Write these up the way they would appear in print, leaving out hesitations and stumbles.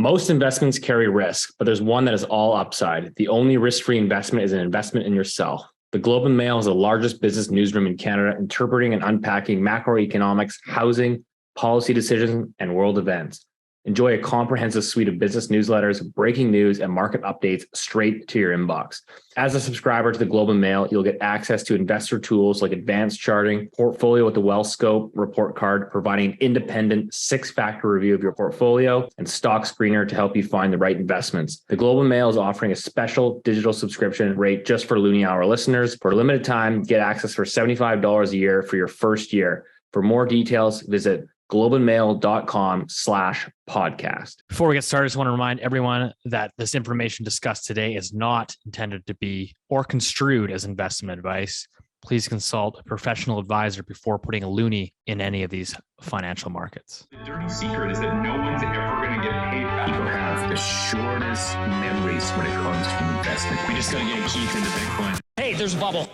Most investments carry risk, but there's one that is all upside. The only risk-free investment is an investment in yourself. The Globe and Mail is the largest business newsroom in Canada, interpreting and unpacking macroeconomics, housing, policy decisions, and world events. Enjoy a comprehensive suite of business newsletters, breaking news, and market updates straight to your inbox. As a subscriber to the Globe and Mail, you'll get access to investor tools like advanced charting, portfolio with the Wealth Scope report card, providing an independent 6-factor review of your portfolio, and stock screener to help you find the right investments. The Globe and Mail is offering a special digital subscription rate just for Loonie Hour listeners. For a limited time, get access for $75 a year for your first year. For more details, visit globeandmail.com/podcast. Before we get started, I just want to remind everyone that this information discussed today is not intended to be or construed as investment advice. Please consult a professional advisor before putting a loonie in any of these financial markets. The dirty secret is that no one's ever going to get paid back. People have the shortest memories when it comes to investment. We just got to get Keith into Bitcoin. Hey, there's a bubble.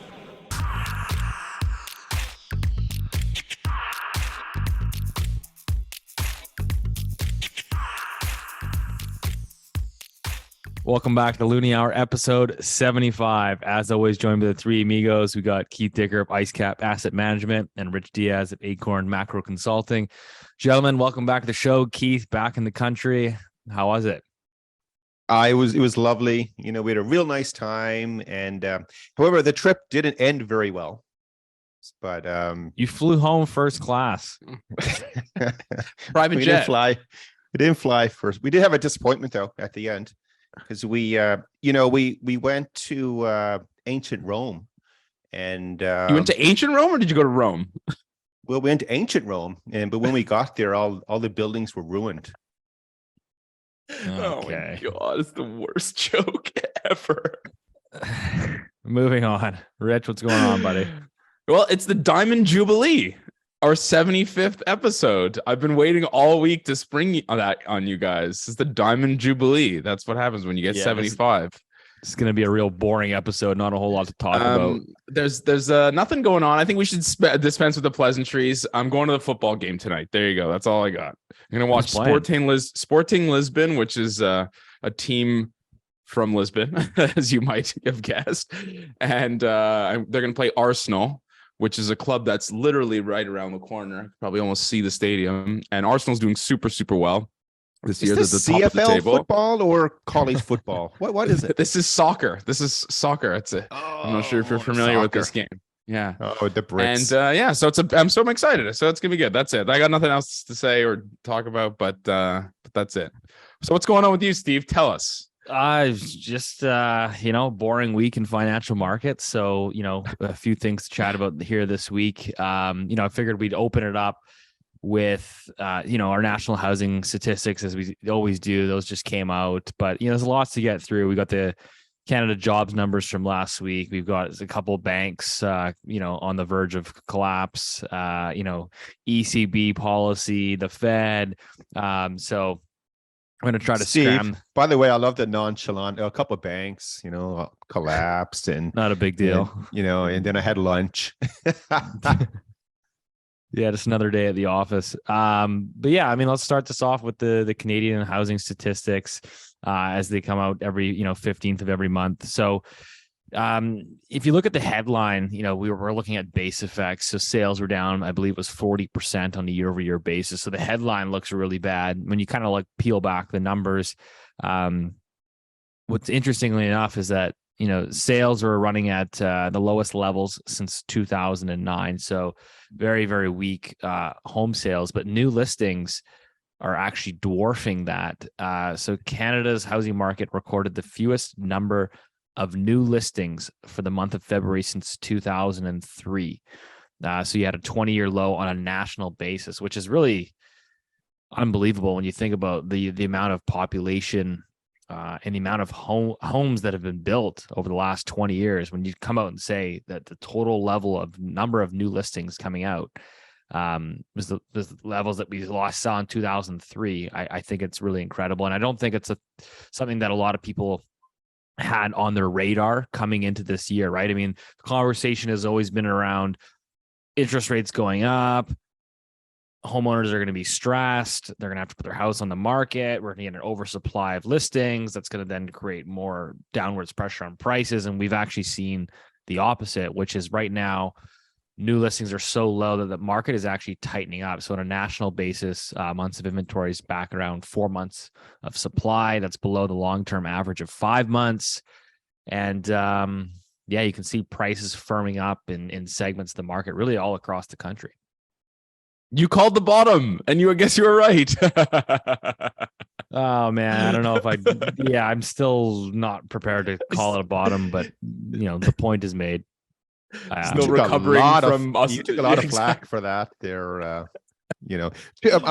Welcome back to Loonie Hour, episode 75. As always, joined by the three amigos. We got Keith Dicker of IceCap Asset Management and Rich Diaz of Acorn Macro Consulting. Gentlemen, welcome back to the show. Keith, back in the country. How was it? It was lovely. You know, we had a real nice time. And however, the trip didn't end very well. But you flew home first class. Private jet. We didn't fly first. We did have a disappointment though at the end. Because we went to ancient Rome, and you went to ancient Rome, or did you go to Rome? Well, we went to ancient Rome, but when we got there, all the buildings were ruined. Okay. Oh my god, it's the worst joke ever. Moving on, Rich, what's going on, buddy? Well, it's the Diamond Jubilee. Our 75th episode. I've been waiting all week to spring that on you guys. It's the Diamond Jubilee. That's what happens when you get 75. It's going to be a real boring episode. Not a whole lot to talk about. There's nothing going on. I think we should dispense with the pleasantries. I'm going to the football game tonight. There you go. That's all I got. I'm going to watch Sporting Lisbon, which is a team from Lisbon, as you might have guessed. And they're going to play Arsenal, which is a club that's literally right around the corner. Probably almost see the stadium. And Arsenal's doing super, super well this year. They're at the top of the table. Football or college football? What is it? This is soccer. That's it. I'm not sure if you're familiar with this game. Yeah. Oh, the Brits. And so I'm so excited. So it's gonna be good. That's it. I got nothing else to say or talk about, but that's it. So what's going on with you, Steve? Tell us. Just boring week in financial markets. So, a few things to chat about here this week. I figured we'd open it up with, our national housing statistics, as we always do. Those just came out, but, there's lots to get through. We got the Canada jobs numbers from last week. We've got a couple of banks, on the verge of collapse, ECB policy, the Fed. So I'm going to try to scram. By the way, I love the nonchalant. A couple of banks, collapsed and not a big deal. And then I had lunch. Yeah, just another day at the office. But yeah, let's start this off with the Canadian housing statistics as they come out every 15th of every month. So if you look at the headline, we're looking at base effects. So sales were down, I believe it was 40% on a year-over-year basis. So the headline looks really bad. When you kind of peel back the numbers, what's interestingly enough is that, sales were running at the lowest levels since 2009. So very, very weak home sales, but new listings are actually dwarfing that. So Canada's housing market recorded the fewest number of new listings for the month of February since 2003. So you had a 20-year low on a national basis, which is really unbelievable when you think about the amount of population and the amount of homes that have been built over the last 20 years. When you come out and say that the total level of number of new listings coming out was the levels that we saw in 2003, I think it's really incredible. And I don't think it's something that a lot of people had on their radar coming into this year, right? The conversation has always been around interest rates going up, homeowners are going to be stressed. They're going to have to put their house on the market. We're going to get an oversupply of listings. That's going to then create more downwards pressure on prices. And we've actually seen the opposite, which is right now, new listings are so low that the market is actually tightening up. So on a national basis, months of inventory is back around 4 months of supply. That's below the long-term average of 5 months. And yeah, you can see prices firming up in segments of the market really all across the country. You called the bottom, and I guess you were right. Oh man, I don't know if I'm still not prepared to call it a bottom, but the point is made. Still recovering from us. You took a lot of flack for that there. I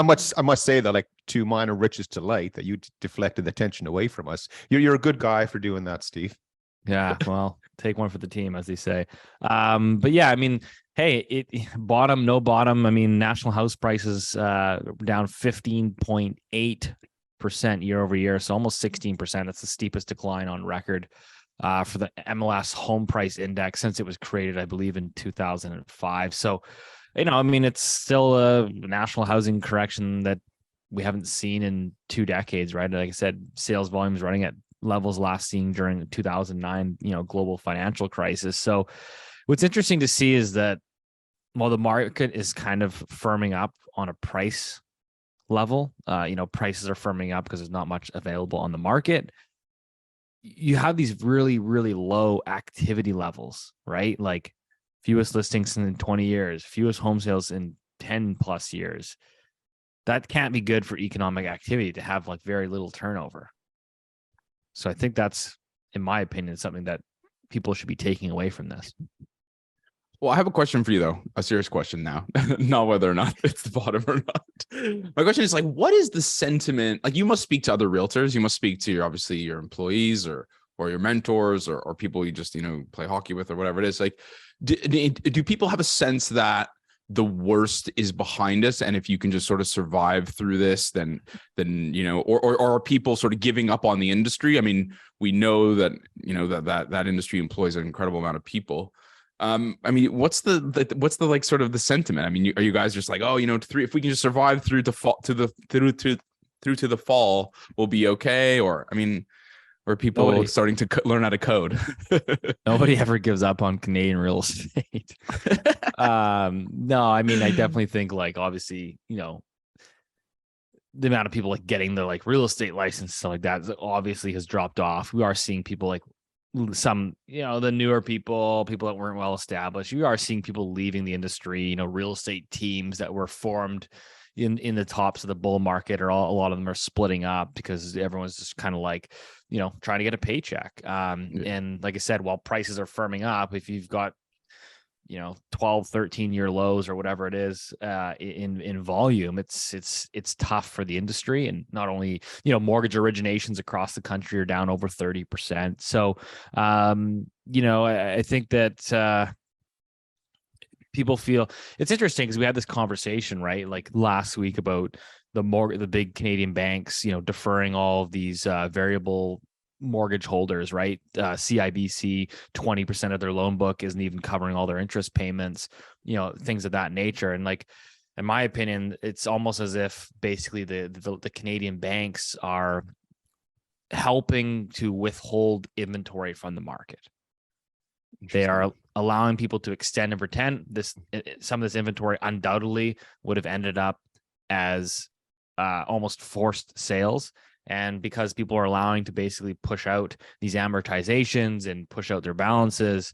must say that, like, to minor riches to light, that you deflected the attention away from us. You're a good guy for doing that, Steve. Yeah, well, take one for the team, as they say. But yeah, I mean, hey, bottom, no bottom. I mean, national house prices down 15.8% year over year, so almost 16%. That's the steepest decline on record for the MLS Home Price Index since it was created, I believe, in 2005. So, I mean, it's still a national housing correction that we haven't seen in 2 decades, right? Like I said, sales volumes running at levels last seen during the 2009, global financial crisis. So what's interesting to see is that while the market is kind of firming up on a price level, prices are firming up because there's not much available on the market. You have these really, really low activity levels, right? Like fewest listings in 20 years, fewest home sales in 10 plus years. That can't be good for economic activity to have like very little turnover. So I think that's, in my opinion, something that people should be taking away from this. Well, I have a question for you, though. A serious question now, not whether or not it's the bottom or not. My question is, like, what is the sentiment? Like, you must speak to other realtors. You must speak to obviously your employees or your mentors or people you just, play hockey with or whatever it is. Like, do people have a sense that the worst is behind us, and if you can just sort of survive through this, then or are people sort of giving up on the industry? I mean, we know that that industry employs an incredible amount of people. I mean, what's the like sort of the sentiment? I mean, are you guys just like, if we can just survive through the fall to the fall, we'll be okay? Or I mean, or people starting to learn how to code? Nobody ever gives up on Canadian real estate. No, I mean, I definitely think, like, obviously, the amount of people like getting the like real estate license, stuff like that, obviously has dropped off. We are seeing people like some, the newer people that weren't well established. We are seeing people leaving the industry, real estate teams that were formed in the tops of the bull market, or a lot of them are splitting up because everyone's just kind of like, trying to get a paycheck. And like I said, while prices are firming up, if you've got, 12, 13-year lows or whatever it is in volume, it's tough for the industry. And not only, mortgage originations across the country are down over 30%. So, I think that people feel it's interesting because we had this conversation, right? Like last week about the big Canadian banks, deferring all of these variable mortgage holders, right? CIBC, 20% of their loan book isn't even covering all their interest payments, things of that nature. And like, in my opinion, it's almost as if basically the Canadian banks are helping to withhold inventory from the market. They are allowing people to extend and pretend some of this inventory undoubtedly would have ended up as almost forced sales. And because people are allowing to basically push out these amortizations and push out their balances,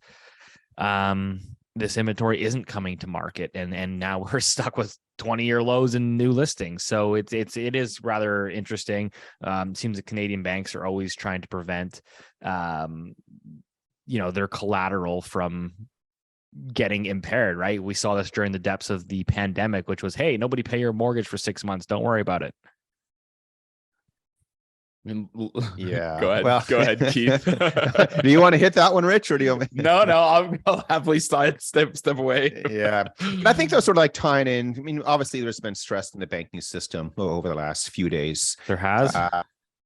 this inventory isn't coming to market. And now we're stuck with 20-year lows in new listings. So it is rather interesting. Seems that Canadian banks are always trying to prevent their collateral from getting impaired, right? We saw this during the depths of the pandemic, which was, hey, nobody pay your mortgage for 6 months. Don't worry about it. Yeah. Go ahead, Keith. Do you want to hit that one, Rich, or do you? No, I'll happily step away. Yeah, I think that's sort of like tying in. I mean, obviously, there's been stress in the banking system over the last few days. There has.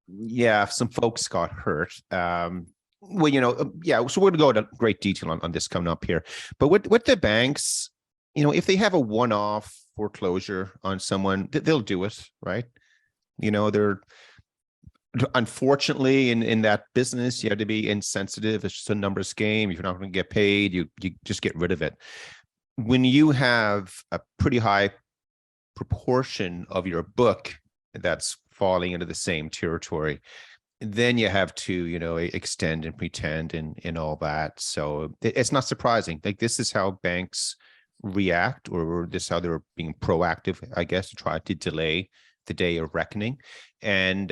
Yeah, some folks got hurt. Well, so we're going to go into great detail on this coming up here. But with the banks, if they have a one-off foreclosure on someone, they'll do it, right? They're unfortunately in that business, you have to be insensitive. It's just a numbers game. If you're not going to get paid, you just get rid of it. When you have a pretty high proportion of your book that's falling into the same territory, then you have to, extend and pretend and all that. So it's not surprising. Like, this is how banks react, or this is how they're being proactive, I guess, to try to delay the day of reckoning. And,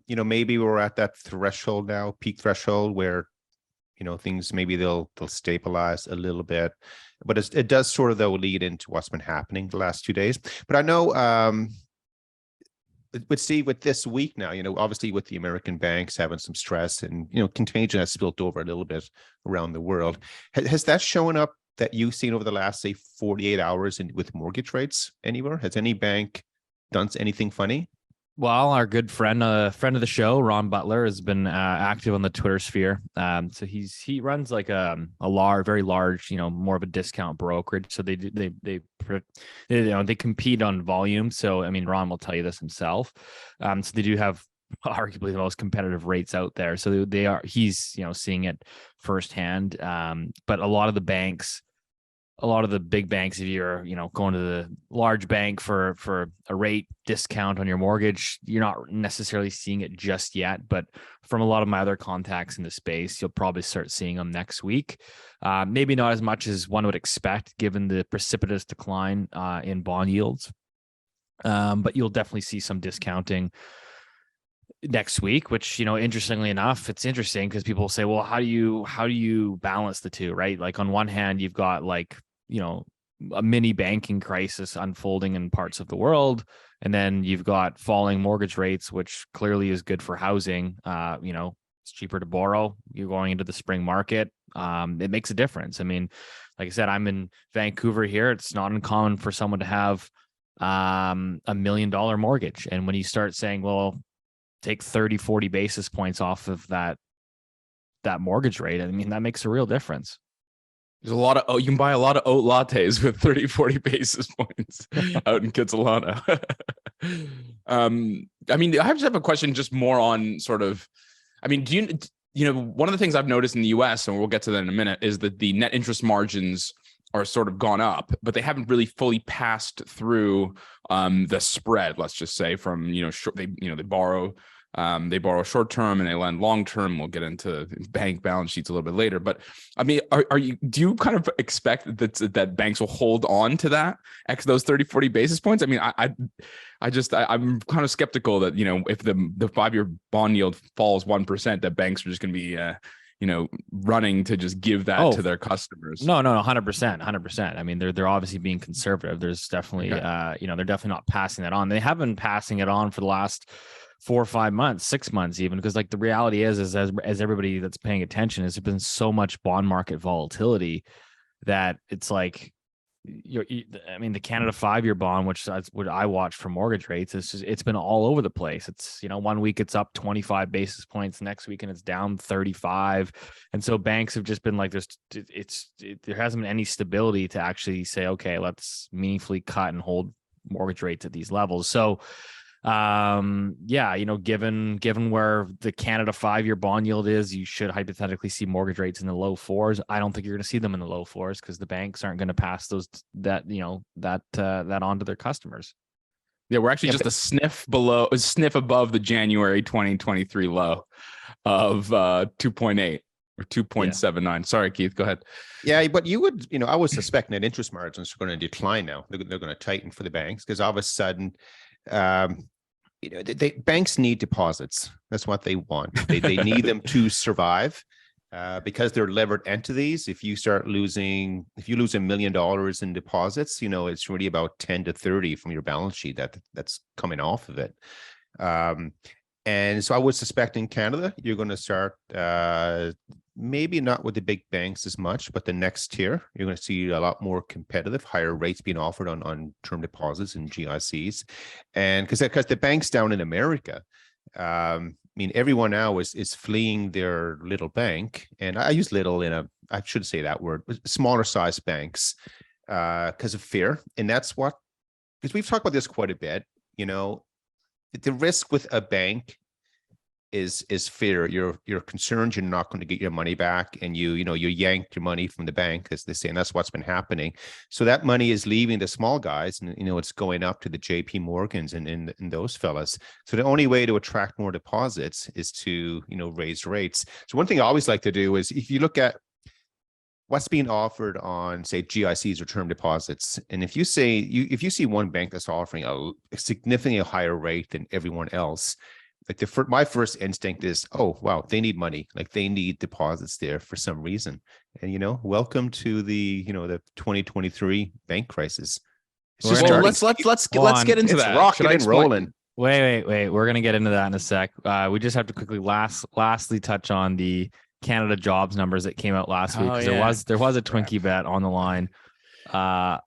maybe we're at that threshold now, peak threshold, where, things, maybe they'll stabilize a little bit. But it does sort of, though, lead into what's been happening the last 2 days. But I know, with this week now, obviously with the American banks having some stress, and, contagion has spilled over a little bit around the world. Has that shown up that you've seen over the last, say, 48 hours with mortgage rates anywhere? Has any bank done anything funny? Well, our good friend of the show, Ron Butler, has been active on the Twitter sphere. So he runs like a very large, more of a discount brokerage. So they compete on volume. So I mean, Ron will tell you this himself. So they do have arguably the most competitive rates out there. So he's seeing it firsthand. But a lot of the big banks, if you're, going to the large bank for a rate discount on your mortgage, you're not necessarily seeing it just yet. But from a lot of my other contacts in the space, you'll probably start seeing them next week. Maybe not as much as one would expect, given the precipitous decline in bond yields. But you'll definitely see some discounting next week, which, interestingly enough, it's interesting because people say, well, how do you balance the two, right? Like, on one hand, you've got a mini banking crisis unfolding in parts of the world, and then you've got falling mortgage rates, which clearly is good for housing. It's cheaper to borrow. You're going into the spring market. It makes a difference. I mean, like I said, I'm in Vancouver here. It's not uncommon for someone to have $1 million mortgage. And when you start saying, well, take 30-40 basis points off of that mortgage rate, I mean, that makes a real difference. There's a lot of you can buy a lot of oat lattes with 30-40 basis points out in Kitsilano. I mean, I just have a question, just more on sort of, I mean, do one of the things I've noticed in the US, and we'll get to that in a minute, is that the net interest margins are sort of gone up, but they haven't really fully passed through the spread, let's just say, from, they borrow short term and they lend long term. We'll get into bank balance sheets a little bit later. But I mean, do you kind of expect that banks will hold on to those 30-40 basis points? I mean, I'm kind of skeptical that, if the 5-year bond yield falls 1%, that banks are just going to be running to just give that to their customers. No, 100%. I mean, they're obviously being conservative. There's definitely, they're definitely not passing that on. They have been passing it on for the last 4 or 5 months, 6 months even, because like the reality is as everybody that's paying attention, has been so much bond market volatility that it's like, I mean, the Canada 5-year bond, which is what I watch for mortgage rates, it's been all over the place. It's, 1 week it's up 25 basis points, next week and it's down 35. And so banks have just been like, there hasn't been any stability to actually say, okay, let's meaningfully cut and hold mortgage rates at these levels. So given where the Canada 5-year bond yield is, you should hypothetically see mortgage rates in the low 4s. I don't think you're going to see them in the low 4s because the banks aren't going to pass that on to their customers. Yeah, we're actually just a sniff above the January 2023 low of 2.8 or 2.79. Yeah. Sorry, Keith, go ahead. Yeah, but you would, I was suspecting that interest margins are going to decline now. They're going to tighten for the banks because all of a sudden, banks need deposits. That's what they want. They need them to survive because they're levered entities. If you lose $1 million in deposits, it's really about 10 to 30 from your balance sheet that's coming off of it. And so I would suspect in Canada, you're going to start maybe not with the big banks as much, but the next tier, you're going to see a lot more competitive, higher rates being offered on term deposits and GICs. And because the banks down in America, I mean, everyone now is fleeing their little bank. And I use little I should say that word, smaller size banks because of fear. And that's what because we've talked about this quite a bit, the risk with a bank is fear. You're concerned you're not going to get your money back, and you yanked your money from the bank, as they say, and that's what's been happening. So that money is leaving the small guys, and it's going up to the JP Morgans and those fellas. So the only way to attract more deposits is to raise rates. So one thing I always like to do is, if you look at what's being offered on, say, GICs or term deposits, and if you see one bank that's offering a significantly higher rate than everyone else, like my first instinct is, oh wow, they need money, like they need deposits there for some reason. And welcome to the the 2023 bank crisis. Let's get into that. Rocking and rolling. Wait. We're gonna get into that in a sec. We just have to quickly lastly touch on the Canada jobs numbers that came out last week, because there was a Twinkie bet on the line. I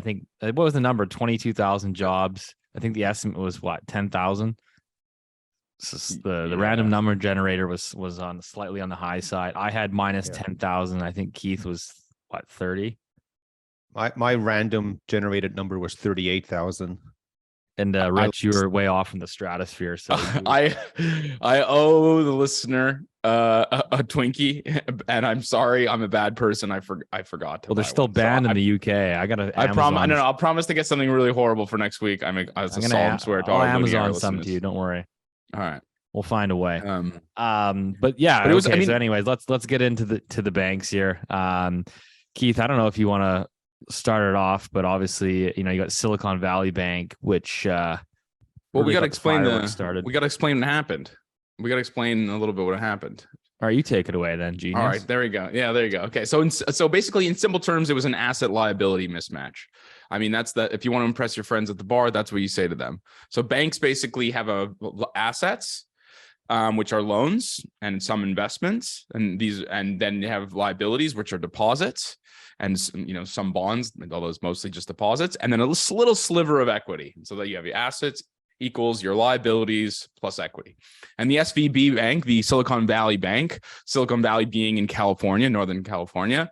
think what was the number? 22,000 jobs. I think the estimate was 10,000. The random number generator was on slightly on the high side. I had minus 10,000. I think Keith was 30. My random generated number was 38,000. And Rich, you were way off in the stratosphere. So I owe the listener a Twinkie, and I'm sorry, I'm a bad person. I forgot to. Well, they're still banned in the UK. I'll promise to get something really horrible for next week. I'm gonna swear to I'll Amazon some to you. Don't worry. All right, we'll find a way. But yeah. But okay, so anyways, let's get into the banks here. Keith, I don't know if you want to start it off, but obviously, you got Silicon Valley Bank, which we got to explain we got to explain what happened. We got to explain a little bit what happened. All right, you take it away then, genius. All right, there we go. Yeah, there you go. Okay, so basically, in simple terms, it was an asset liability mismatch. I mean, if you want to impress your friends at the bar, that's what you say to them. So banks basically have assets, which are loans and some investments, and then you have liabilities, which are deposits, and some bonds, although it's mostly just deposits, and then a little sliver of equity, so that you have your assets equals your liabilities plus equity. And the SVB Bank, the Silicon Valley Bank, Silicon Valley being in California, Northern California,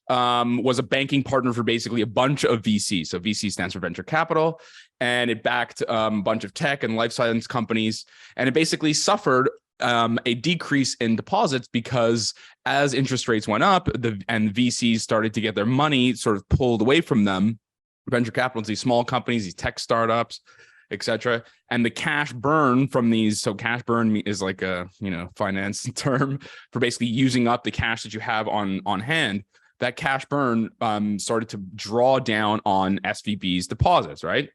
was a banking partner for basically a bunch of VCs. So VC stands for venture capital, and it backed a bunch of tech and life science companies, and it basically suffered a decrease in deposits because as interest rates went up, and VCs started to get their money sort of pulled away from them, venture capital, these small companies, these tech startups, etc. And the cash burn from these, so cash burn is like a finance term for basically using up the cash that you have on hand. That cash burn started to draw down on SVB's deposits, right?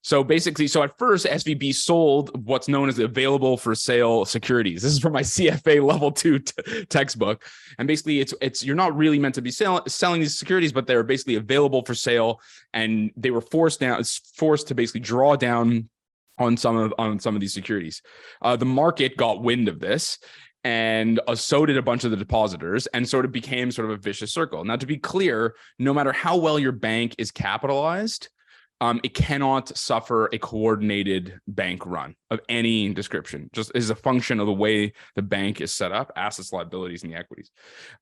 So basically, at first, SVB sold what's known as the available for sale securities. This is from my CFA level 2 textbook. And basically, it's you're not really meant to be selling these securities, but they're basically available for sale, and they were forced to basically draw down on some of these securities. The market got wind of this, and so did a bunch of the depositors, and so it became sort of a vicious circle. Now, to be clear, no matter how well your bank is capitalized, it cannot suffer a coordinated bank run of any description, just as a function of the way the bank is set up, assets, liabilities, and the equities.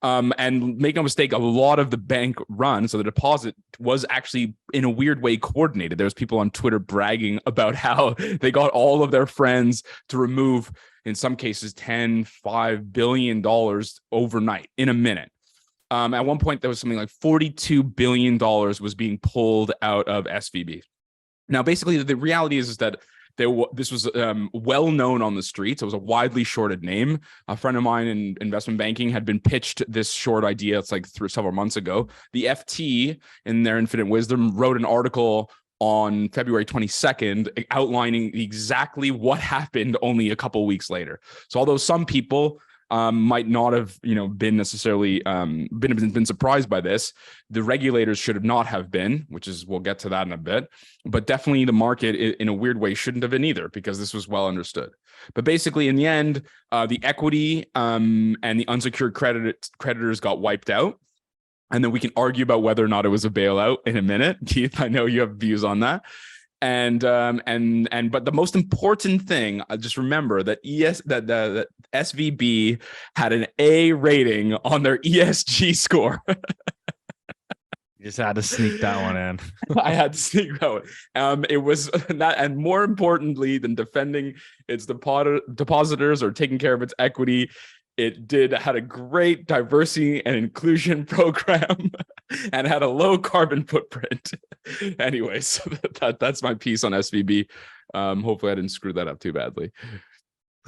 And make no mistake, a lot of the bank run, so the deposit was actually in a weird way coordinated. There was people on Twitter bragging about how they got all of their friends to remove, in some cases, $5 billion overnight in a minute. At one point, there was something like $42 billion was being pulled out of SVB. Now, basically, the reality is that this was well known on the streets. It was a widely shorted name. A friend of mine in investment banking had been pitched this short idea. It's like several months ago. The FT, in their infinite wisdom, wrote an article on February 22nd outlining exactly what happened only a couple of weeks later. So although some people might not have been necessarily been surprised by this, the regulators should not have been, which is, we'll get to that in a bit, but definitely the market in a weird way shouldn't have been either, because this was well understood. But basically, in the end, the equity and the unsecured creditors got wiped out. And then we can argue about whether or not it was a bailout in a minute. Keith, I know you have views on that. But the most important thing, just remember that that SVB had an A rating on their ESG score. You just had to sneak that one in. I had to sneak that one. It was not, and more importantly than defending its depositors or taking care of its equity, it had a great diversity and inclusion program and had a low carbon footprint. Anyway, so that's my piece on SVB. Hopefully I didn't screw that up too badly.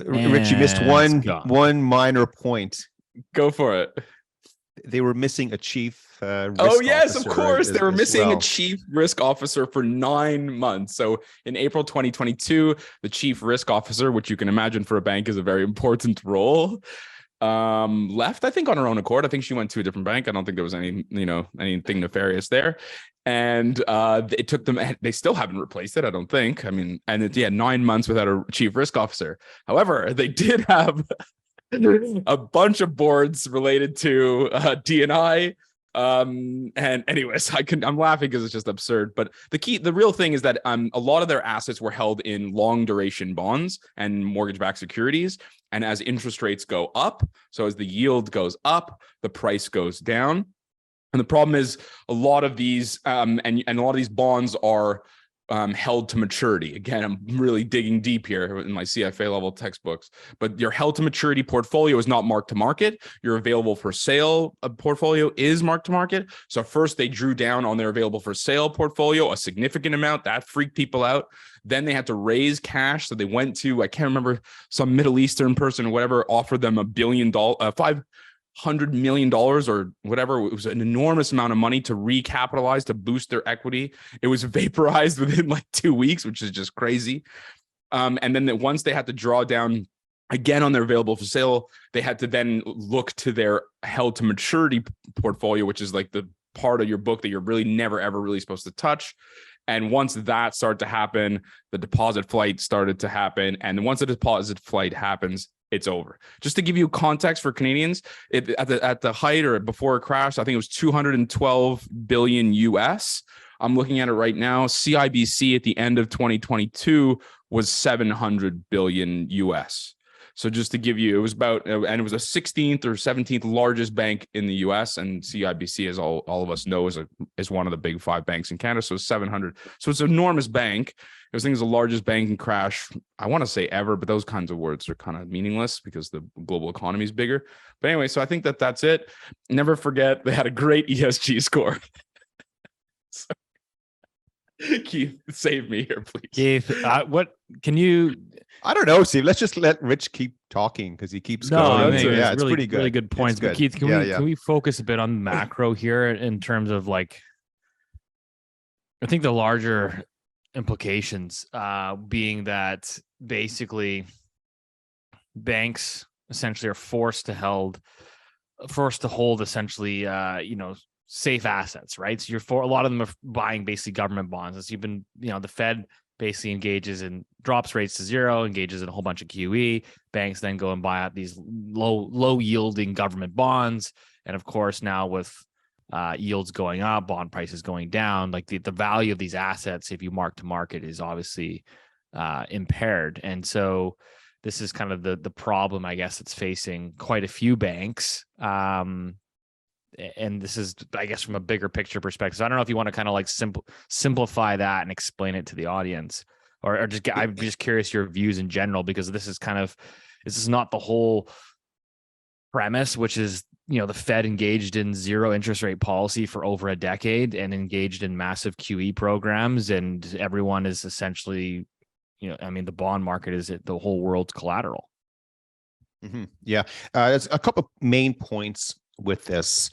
Rich, you missed one minor point. Go for it. They were missing a chief risk yes, officer, of course. They were missing well. a chief risk officer for 9 months. So in April 2022, the chief risk officer, which you can imagine for a bank is a very important role, left, I think, on her own accord. I think she went to a different bank. I don't think there was anything nefarious there. And it took them, they still haven't replaced it, I don't think. I mean, and it's 9 months without a chief risk officer. However, they did have a bunch of boards related to D&I. And anyways, I'm laughing because it's just absurd. But the real thing is that a lot of their assets were held in long duration bonds and mortgage-backed securities. And as interest rates go up, so as the yield goes up, the price goes down. And the problem is a lot of these and a lot of these bonds are held to maturity. Again, I'm really digging deep here in my CFA level textbooks, but your held to maturity portfolio is not marked to market. Your available for sale portfolio is marked to market. So first they drew down on their available for sale portfolio, a significant amount that freaked people out. Then they had to raise cash. So they went to, I can't remember, some Middle Eastern person or whatever offered them $1 billion, $500 million or whatever. It was an enormous amount of money to recapitalize, to boost their equity. It was vaporized within like 2 weeks, which is just crazy. And then once they had to draw down again on their available for sale, they had to then look to their held to maturity portfolio, which is like the part of your book that you're really never, ever really supposed to touch. And once that started to happen, the deposit flight started to happen. And once the deposit flight happens, it's over. Just to give you context for Canadians, at the height or before it crashed, I think it was 212 billion US. I'm looking at it right now. CIBC at the end of 2022 was 700 billion US. So just to give you, it was about, and it was the 16th or 17th largest bank in the US, and CIBC, as all of us know, is one of the big 5 banks in Canada. So 700. So it's an enormous bank. It was, I think, it's the largest banking crash, I want to say ever, but those kinds of words are kind of meaningless because the global economy is bigger. But anyway, so I think that's it. Never forget, they had a great ESG score. So, Keith, save me here, please. Keith, what can you? I don't know, Steve. Let's just let Rich keep talking because he keeps going. It's really, pretty good. Really good points. But Keith, can we focus a bit on macro here in terms of like, I think the larger implications being that basically banks essentially are forced to hold essentially safe assets, right? So a lot of them are buying basically government bonds. As you've been, the Fed basically engages in drops rates to zero, engages in a whole bunch of QE. Banks then go and buy out these low yielding government bonds. And of course, now with yields going up, bond prices going down, like the value of these assets, if you mark to market, is obviously impaired. And so this is kind of the problem, I guess, it's facing quite a few banks. And this is, I guess, from a bigger picture perspective. So I don't know if you want to kind of like simplify that and explain it to the audience, or just I'm just curious your views in general, because this is not the whole premise, which is, the Fed engaged in zero interest rate policy for over a decade and engaged in massive QE programs, and everyone is essentially, the bond market is the whole world's collateral. Mm-hmm. Yeah, there's a couple of main points with this.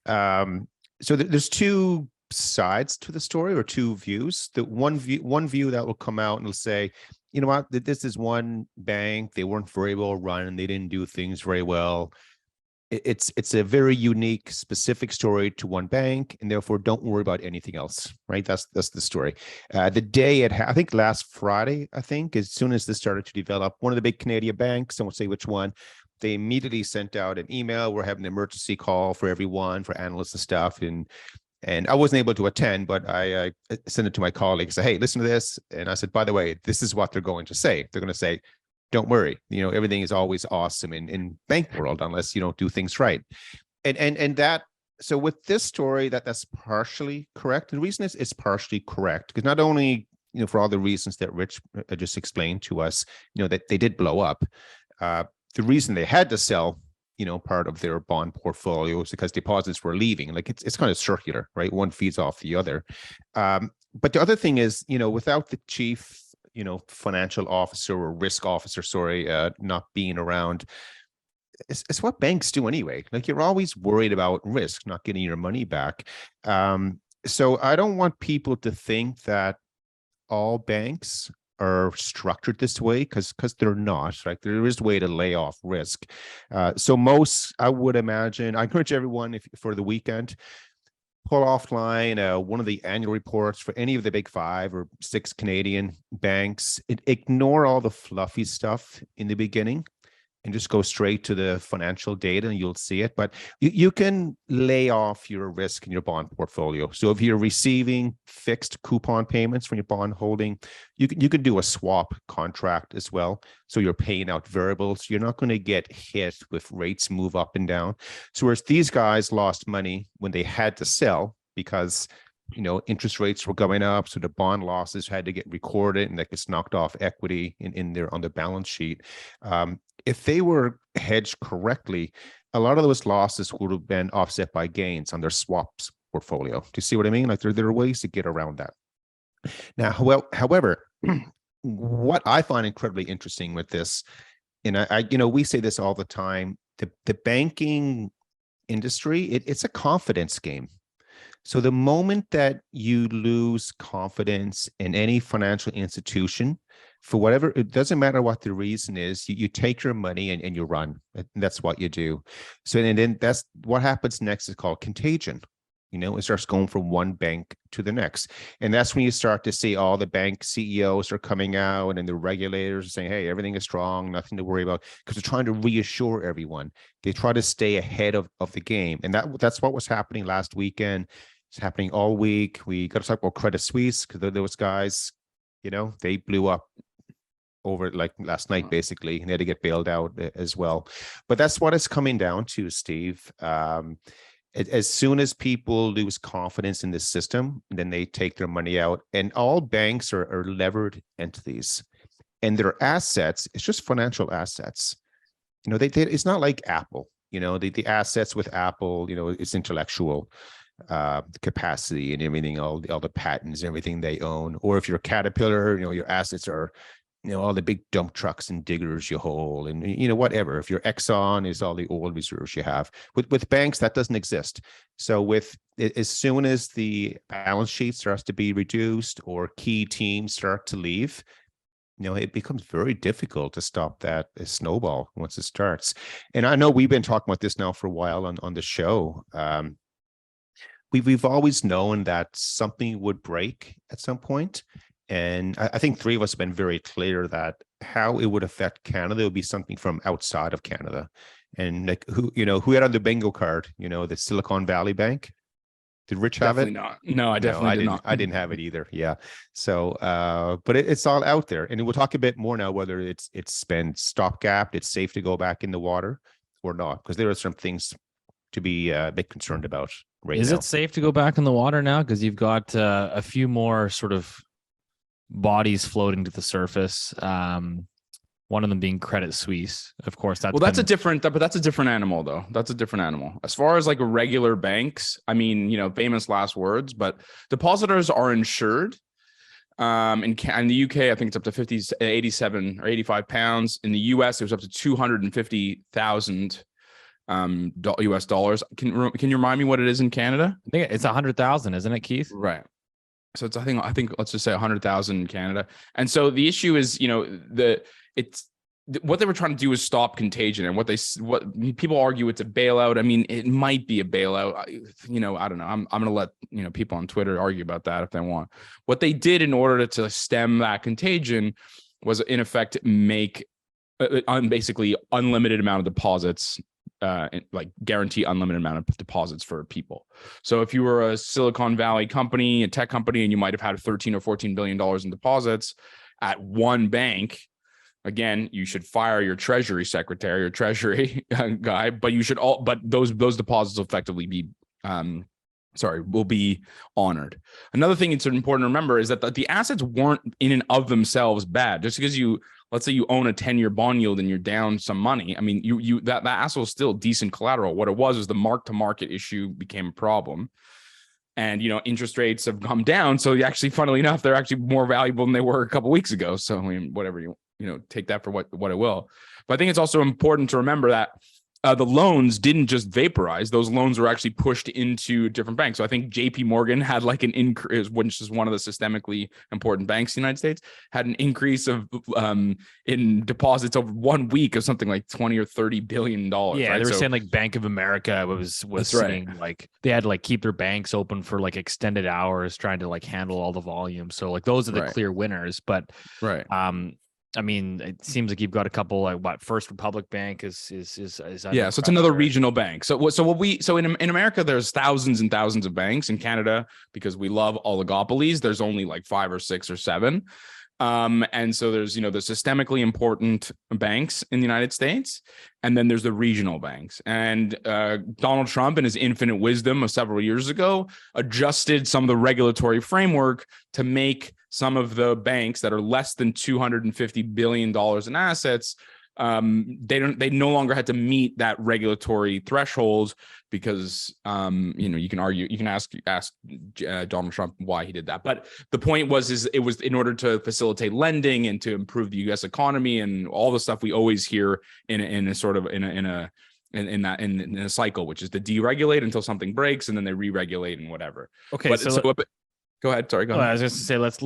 So there's two sides to the story, or two views. The one view that will come out and will say, you know what, this is one bank, they weren't very well run and they didn't do things very well. It's a very unique, specific story to one bank, and therefore don't worry about anything else, right? That's the story. The day I think last Friday, as soon as this started to develop, one of the big Canadian banks, I won't say which one, they immediately sent out an email. We're having an emergency call for everyone, for analysts and stuff. And I wasn't able to attend, but I sent it to my colleagues. Say, hey, listen to this. And I said, by the way, this is what they're going to say. They're going to say, don't worry. Everything is always awesome in bank world unless you don't do things right. And that So with this story, that's partially correct. The reason it's partially correct because not only, for all the reasons that Rich just explained to us, that they did blow up. The reason they had to sell, part of their bond portfolio is because deposits were leaving. Like it's kind of circular, right? One feeds off the other. But the other thing is, without the chief, financial officer or risk officer, not being around, it's what banks do anyway. Like you're always worried about risk, not getting your money back. So I don't want people to think that all banks are structured this way because they're not. Like there is a way to lay off risk. So most, I would imagine, I encourage everyone for the weekend, pull offline one of the annual reports for any of the big 5 or 6 Canadian banks. Ignore all the fluffy stuff in the beginning and just go straight to the financial data and you'll see it. But you can lay off your risk in your bond portfolio. So if you're receiving fixed coupon payments from your bond holding, you can do a swap contract as well. So you're paying out variables. You're not going to get hit with rates move up and down. So whereas these guys lost money when they had to sell because interest rates were going up, so the bond losses had to get recorded and that gets knocked off equity on the balance sheet. If they were hedged correctly, a lot of those losses would have been offset by gains on their swaps portfolio. Do you see what I mean? Like there are ways to get around that. Now, however, what I find incredibly interesting with this, and I we say this all the time, the banking industry, it's a confidence game. So the moment that you lose confidence in any financial institution, for whatever, it doesn't matter what the reason is, you take your money and you run. And that's what you do. So and then that's what happens next is called contagion. It starts going from one bank to the next. And that's when you start to see all the bank CEOs are coming out and the regulators are saying, hey, everything is strong, nothing to worry about, because they're trying to reassure everyone. They try to stay ahead of the game. And that's what was happening last weekend. It's happening all week. We got to talk about Credit Suisse because those guys, they blew up over like last night, basically, and they had to get bailed out as well. But that's what it's coming down to, Steve. As soon as people lose confidence in the system, then they take their money out. And all banks are levered entities. And their assets, it's just financial assets. It's not like Apple. The assets with Apple, it's intellectual capacity and everything, all the patents, everything they own. Or if you're Caterpillar, your assets are, all the big dump trucks and diggers you hold, and whatever. If you're Exxon, is all the oil reserves you have. With banks, that doesn't exist. So as soon as the balance sheet starts to be reduced or key teams start to leave, it becomes very difficult to stop that snowball once it starts. And I know we've been talking about this now for a while on the show. We've always known that something would break at some point. And I think 3 of us have been very clear that how it would affect Canada would be something from outside of Canada. And like who had on the bingo card, the Silicon Valley Bank? Did Rich have it? Not. No, I definitely did not. I didn't have it either. Yeah. So, but it's all out there. And we'll talk a bit more now, whether it's been stopgapped, it's safe to go back in the water or not, because there are some things to be a bit concerned about right now. Is it safe to go back in the water now? Because you've got a few more sort of bodies floating to the surface. One of them being Credit Suisse, of course. That's a different animal, though. That's a different animal. As far as like regular banks, I mean, famous last words, but depositors are insured. In the UK, I think it's up to 87 or 85 pounds. In the US, it was up to 250,000 US dollars. Can you remind me what it is in Canada? I think it's 100,000, isn't it, Keith? Right. So it's I think let's just say 100,000 in Canada. And so the issue is, what they were trying to do is stop contagion, and what people argue it's a bailout. I mean, it might be a bailout. I don't know. I'm going to let people on Twitter argue about that if they want. What they did in order to stem that contagion was, in effect, make basically unlimited amount of deposits. Like guarantee unlimited amount of deposits for people. So if you were a Silicon Valley company, a tech company, and you might have had $13 or $14 billion in deposits at one bank, again, you should fire your treasury secretary or treasury guy, but those deposits will effectively be will be honored. Another thing it's important to remember is that the assets weren't in and of themselves bad. Just because let's say you own a 10-year bond yield and you're down some money. I mean, that asset was still decent collateral. What it was the mark-to-market issue became a problem. And, interest rates have come down. So actually, funnily enough, they're actually more valuable than they were a couple of weeks ago. So I mean, whatever take that for what it will. But I think it's also important to remember that the loans didn't just vaporize. Those loans were actually pushed into different banks. So I think JP Morgan had like an increase, which is one of the systemically important banks in the United States, had an increase of in deposits over 1 week of something like $20 or $30 billion. Yeah, right? they were saying like Bank of America was seeing like they had to like keep their banks open for like extended hours, trying to like handle all the volume. So like those are the clear winners. But I mean, it seems like you've got a couple like First Republic Bank is yeah. So it's another regional bank. So in America, there's thousands and thousands of banks. In Canada, because we love oligopolies, there's only like 5 or 6 or 7. And so there's the systemically important banks in the United States, and then there's the regional banks. And Donald Trump, in his infinite wisdom of several years ago, adjusted some of the regulatory framework to make some of the banks that are less than $250 billion in assets, they no longer had to meet that regulatory threshold because you can ask Donald Trump why he did that. But the point was it was in order to facilitate lending and to improve the U.S. economy and all the stuff we always hear in a cycle, which is to deregulate until something breaks and then they re-regulate and whatever. Okay, go ahead. Sorry, go ahead. I was just to say let's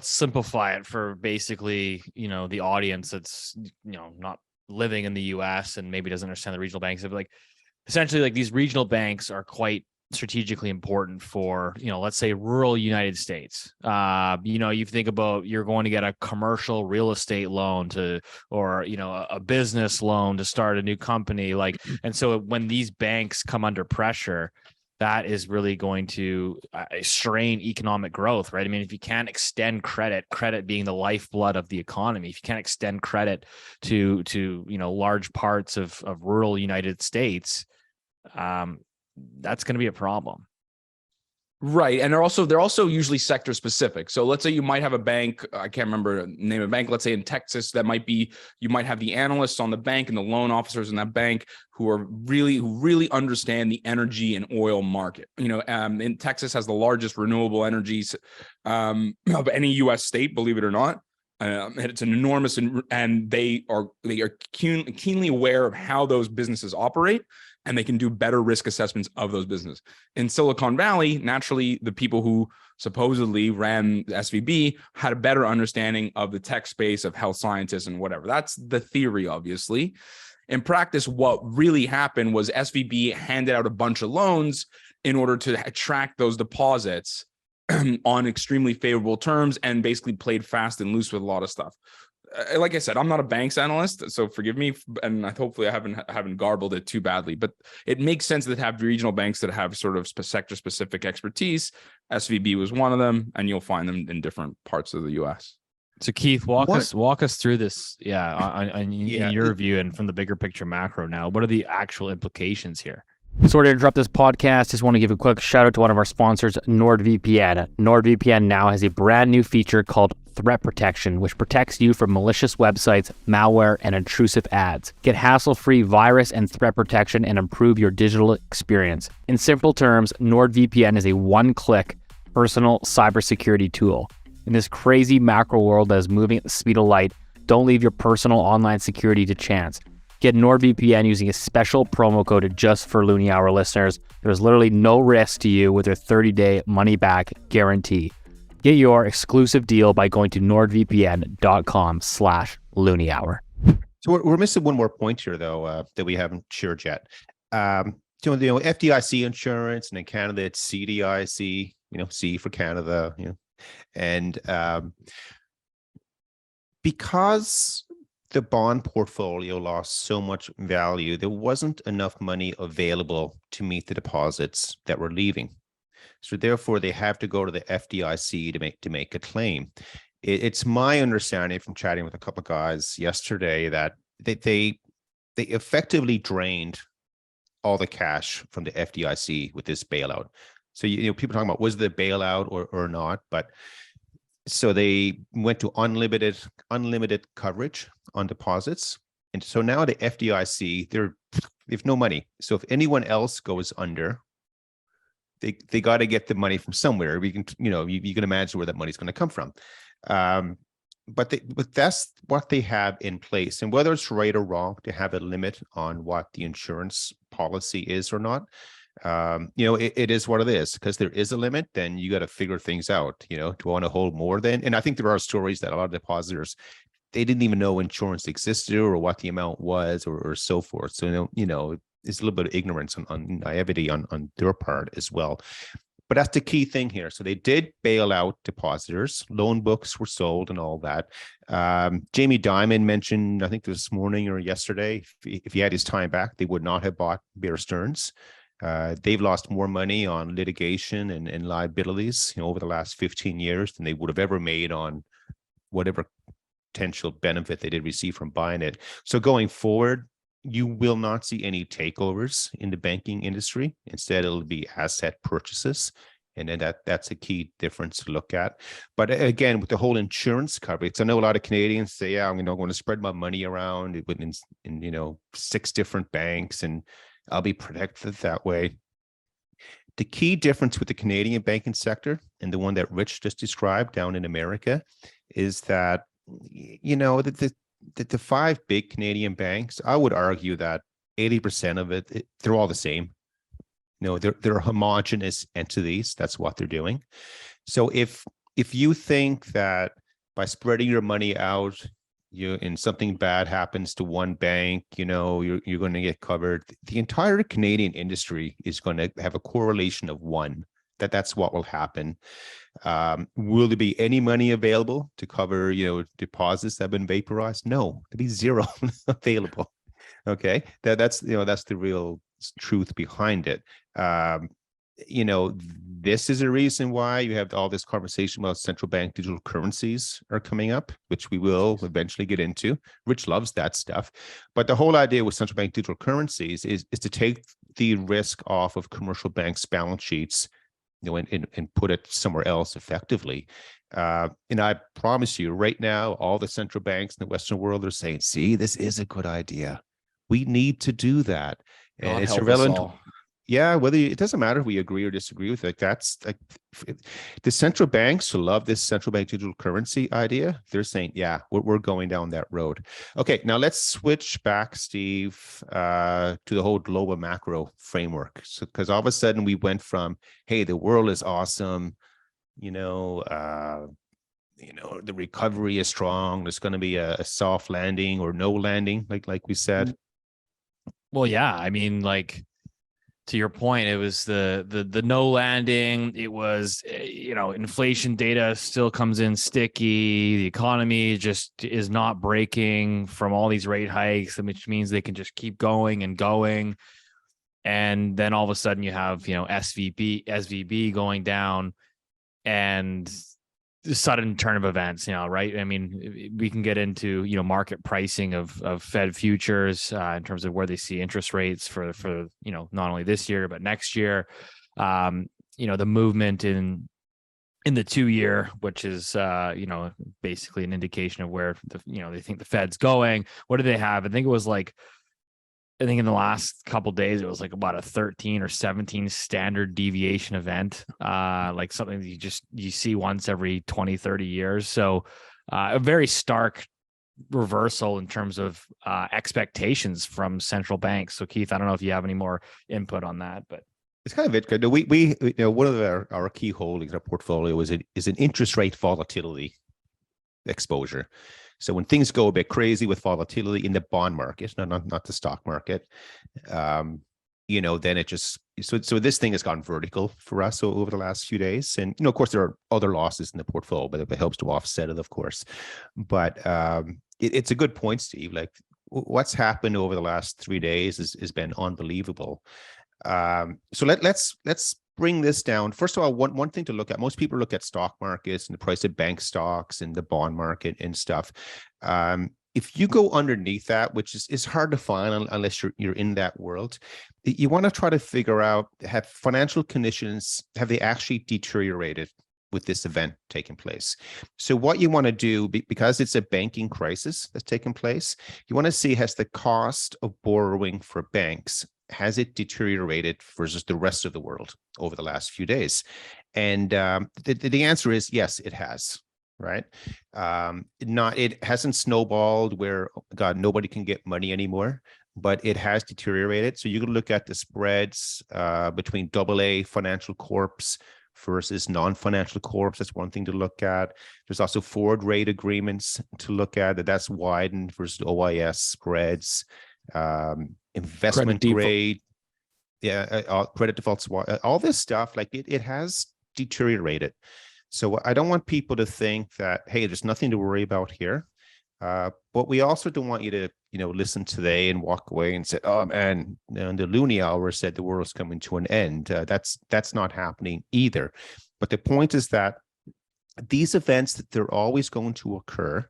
simplify it for basically the audience that's not living in the U.S. and maybe doesn't understand the regional banks. But like essentially, like these regional banks are quite strategically important for let's say rural United States. You think about you're going to get a commercial real estate loan or a business loan to start a new company, and so when these banks come under pressure, that is really going to strain economic growth, right? I mean, if you can't extend credit being the lifeblood of the economy, if you can't extend credit to large parts of rural United States, that's going to be a problem. Right. And they're also usually sector specific. So let's say you might have a bank, I can't remember the name of a bank, let's say in Texas, you might have the analysts on the bank and the loan officers in that bank who really understand the energy and oil market. In Texas has the largest renewable energies of any U.S. state, believe it or not. It's an enormous, and they are keenly aware of how those businesses operate, and they can do better risk assessments of those businesses. In Silicon Valley, naturally, the people who supposedly ran the SVB had a better understanding of the tech space, of health scientists and whatever. That's the theory, obviously. In practice, what really happened was SVB handed out a bunch of loans in order to attract those deposits on extremely favorable terms and basically played fast and loose with a lot of stuff. Like I said, I'm not a banks analyst, so forgive me, and hopefully I haven't garbled it too badly. But it makes sense that have regional banks that have sort of sector-specific expertise. SVB was one of them, and you'll find them in different parts of the U.S. So Keith, walk us through this, in your view and from the bigger picture macro. Now, what are the actual implications here? Sorry to interrupt this podcast. Just want to give a quick shout out to one of our sponsors, NordVPN. NordVPN now has a brand new feature called Threat Protection, which protects you from malicious websites, malware, and intrusive ads. Get hassle-free virus and threat protection and improve your digital experience. In simple terms, NordVPN is a one-click personal cybersecurity tool. In this crazy macro world that is moving at the speed of light, don't leave your personal online security to chance. Get NordVPN using a special promo code just for Loonie Hour listeners. There's literally no risk to you with their 30-day money-back guarantee. Get your exclusive deal by going to nordvpn.com/Loonie Hour. So we're missing one more point here, though, that we haven't shared yet. FDIC insurance, and in Canada it's CDIC. C for Canada. And because the bond portfolio lost so much value, there wasn't enough money available to meet the deposits that were leaving. So therefore, they have to go to the FDIC to make a claim. It's my understanding from chatting with a couple of guys yesterday that they effectively drained all the cash from the FDIC with this bailout. So, people talking about was the bailout or not, but so they went to unlimited coverage on deposits. And so now the FDIC, they've no money. So if anyone else goes under, they got to get the money from somewhere. We can, you can imagine where that money's going to come from. But that's what they have in place. And whether it's right or wrong to have a limit on what the insurance policy is or not, it is what it is, because there is a limit. Then you got to figure things out. Do I want to hold more than? And I think there are stories that a lot of depositors, they didn't even know insurance existed or what the amount was or so forth. So, it's a little bit of ignorance on naivety on their part as well. But that's the key thing here. So they did bail out depositors. Loan books were sold and all that. Jamie Dimon mentioned, I think this morning or yesterday, if he had his time back, they would not have bought Bear Stearns. They've lost more money on litigation and liabilities, over the last 15 years than they would have ever made on whatever potential benefit they did receive from buying it. So going forward, you will not see any takeovers in the banking industry. Instead, it'll be asset purchases. And then that's a key difference to look at. But again, with the whole insurance coverage, I know a lot of Canadians say, yeah, I'm going to spread my money around in 6 different banks and I'll be protected that way. The key difference with the Canadian banking sector and the one that Rich just described down in America is that, the 5 big Canadian banks, I would argue that 80% of it, they're all the same. They're homogenous entities. That's what they're doing. So if you think that by spreading your money out, and something bad happens to one bank, you're going to get covered. The entire Canadian industry is going to have a correlation of 1. That's what will happen. Will there be any money available to cover, deposits that have been vaporized? No, there'll be 0 available. Okay, that's the real truth behind it. This is a reason why you have all this conversation about central bank digital currencies are coming up, which we will eventually get into. Rich loves that stuff. But the whole idea with central bank digital currencies is to take the risk off of commercial banks' balance sheets, and put it somewhere else effectively. And I promise you right now, all the central banks in the Western world are saying, see, this is a good idea. We need to do that. And God it's help us irrelevant. all. Yeah, it doesn't matter if we agree or disagree with it. That's like the central banks who love this central bank digital currency idea. They're saying, yeah, we're going down that road. Okay, now let's switch back, Steve, to the whole global macro framework. So, because all of a sudden we went from, hey, the world is awesome, the recovery is strong. There's going to be a soft landing or no landing, like we said. Well, yeah, I mean, to your point, it was the no landing. It was, inflation data still comes in sticky. The economy just is not breaking from all these rate hikes, which means they can just keep going and going. And then all of a sudden you have, SVB going down and the sudden turn of events, right? I mean, we can get into, market pricing of Fed futures in terms of where they see interest rates for not only this year, but next year. The movement in the 2-year, which is, basically an indication of where they think the Fed's going. What do they have? I think in the last couple of days, it was about a 13 or 17 standard deviation event, something that you see once every 20, 30 years. So a very stark reversal in terms of expectations from central banks. So Keith, I don't know if you have any more input on that, but it's kind of it. We one of our key holdings in our portfolio is an interest rate volatility exposure. So when things go a bit crazy with volatility in the bond market, not the stock market, then it just so this thing has gone vertical for us over the last few days. And of course there are other losses in the portfolio, but it helps to offset it, of course. But it's a good point, Steve. Like what's happened over the last 3 days has been unbelievable. So let's bring this down. First of all, one thing to look at, most people look at stock markets and the price of bank stocks and the bond market and stuff. if you go underneath that, which is hard to find unless you're in that world, you want to try to figure out, have financial conditions, have they actually deteriorated with this event taking place? So what you want to do, because it's a banking crisis that's taken place, you want to see, has the cost of borrowing for banks, has it deteriorated versus the rest of the world over the last few days? And the answer is yes, it has. Right? It hasn't snowballed where, God, nobody can get money anymore, but it has deteriorated. So you can look at the spreads between AA financial corps versus non-financial corps. That's one thing to look at. There's also forward rate agreements to look at, that's widened versus OIS spreads, investment grade, credit defaults, all this stuff, like it has deteriorated. So I don't want people to think that, hey, there's nothing to worry about here. But we also don't want you to, listen today and walk away and say, oh man, the Loonie Hour said the world's coming to an end. That's not happening either. But the point is that these events, that they're always going to occur.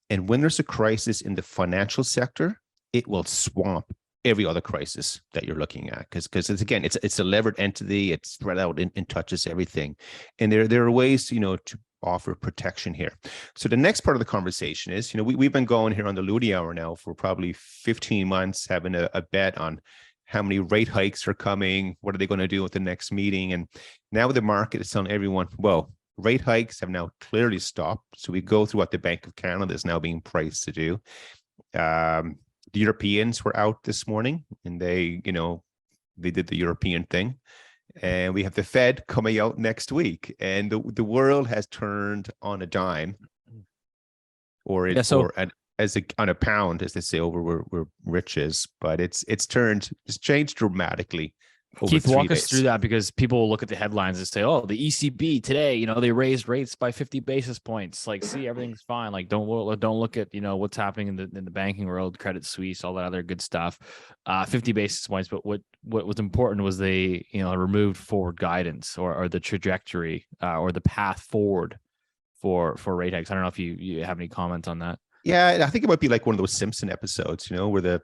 And when there's a crisis in the financial sector, it will swamp every other crisis that you're looking at, because it's a levered entity, it's spread out and touches everything, and there are ways to offer protection here. So the next part of the conversation is, we've been going here on the Loonie Hour now for probably 15 months, having a bet on how many rate hikes are coming, what are they going to do at the next meeting, and now the market is telling everyone, well, rate hikes have now clearly stopped. So we go through what the Bank of Canada is now being priced to do. The Europeans were out this morning, and they did the European thing. And we have the Fed coming out next week, and the world has turned on a dime, on a pound, as they say over where Rich is. But it's changed dramatically. Keith, walk us through that, because people will look at the headlines and say, oh, the ECB today, they raised rates by 50 basis points. Like, see, everything's fine. Like, don't look at, what's happening in the banking world, Credit Suisse, all that other good stuff. 50 basis points. But what was important was they, removed forward guidance or the trajectory or the path forward for rate hikes. I don't know if you have any comments on that. Yeah, I think it might be like one of those Simpson episodes, where the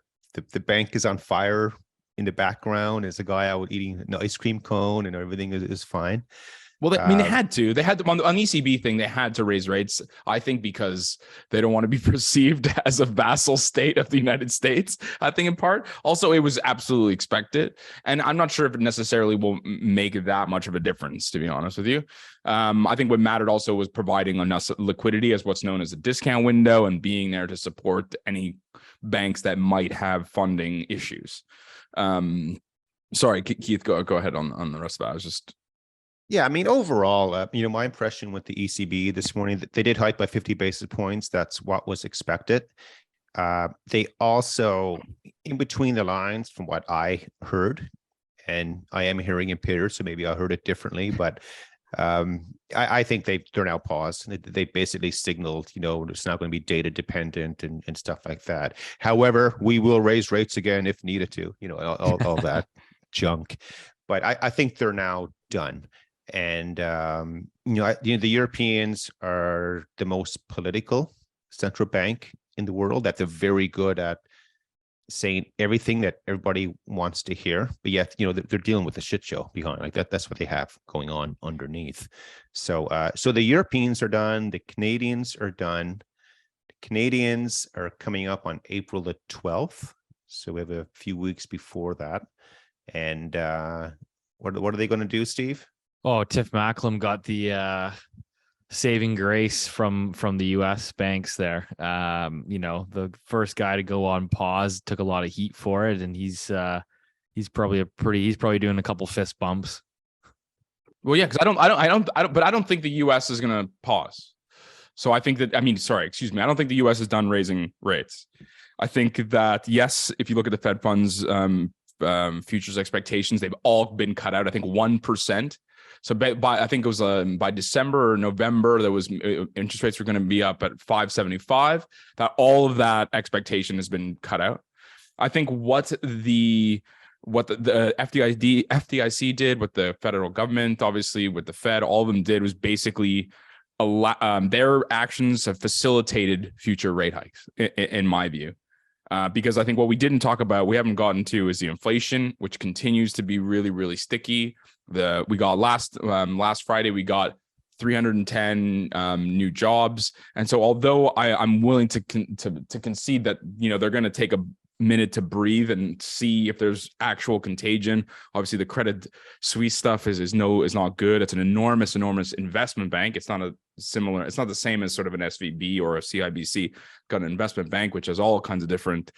bank is on fire. In the background is a guy out eating an ice cream cone, and everything is fine. Well, they had to on the ECB thing. They had to raise rates, I think, because they don't want to be perceived as a vassal state of the United States. I think in part. Also, it was absolutely expected, and I'm not sure if it necessarily will make that much of a difference, to be honest with you. I think what mattered also was providing enough liquidity as what's known as a discount window, and being there to support any banks that might have funding issues. Sorry, Keith, go ahead on the rest of that. I was just. Yeah, I mean, overall, my impression with the ECB this morning, that they did hike by 50 basis points. That's what was expected. They also, in between the lines, from what I heard, and I am hearing impaired, so maybe I heard it differently, but I think they're now paused. They basically signaled, it's not going to be data dependent and stuff like that. However, we will raise rates again if needed to, all that junk. But I think they're now done. And, the Europeans are the most political central bank in the world. That they're very good at saying everything that everybody wants to hear, but yet, they're dealing with a shit show behind, like that. That's what they have going on underneath. So the Europeans are done. The Canadians are done. The Canadians are coming up on April the 12th. So we have a few weeks before that. And what are they going to do, Steve? Oh, Tiff Macklin got the saving grace from the U.S. banks there. The first guy to go on pause, took a lot of heat for it, and he's probably doing a couple fist bumps. Well, yeah, because I don't think the U.S. is going to pause. So I think that, I don't think the U.S. is done raising rates. I think that, yes, if you look at the Fed funds futures expectations, they've all been cut out. I think 1%. So by I think it was by December or November, there was interest rates were going to be up at 5.75. That all of that expectation has been cut out. I think what the FDIC did, what the federal government, obviously with the Fed, all of them did was basically their actions have facilitated future rate hikes, in my view. Because I think what we didn't talk about, we haven't gotten to, is the inflation, which continues to be really, really sticky. We got last Friday, we got 310 new jobs, and so although I'm willing to concede that they're going to take a minute to breathe and see if there's actual contagion. Obviously, the Credit Suisse stuff is not good. It's an enormous investment bank. It's not the same as sort of an SVB or a CIBC. Got an investment bank which has all kinds of different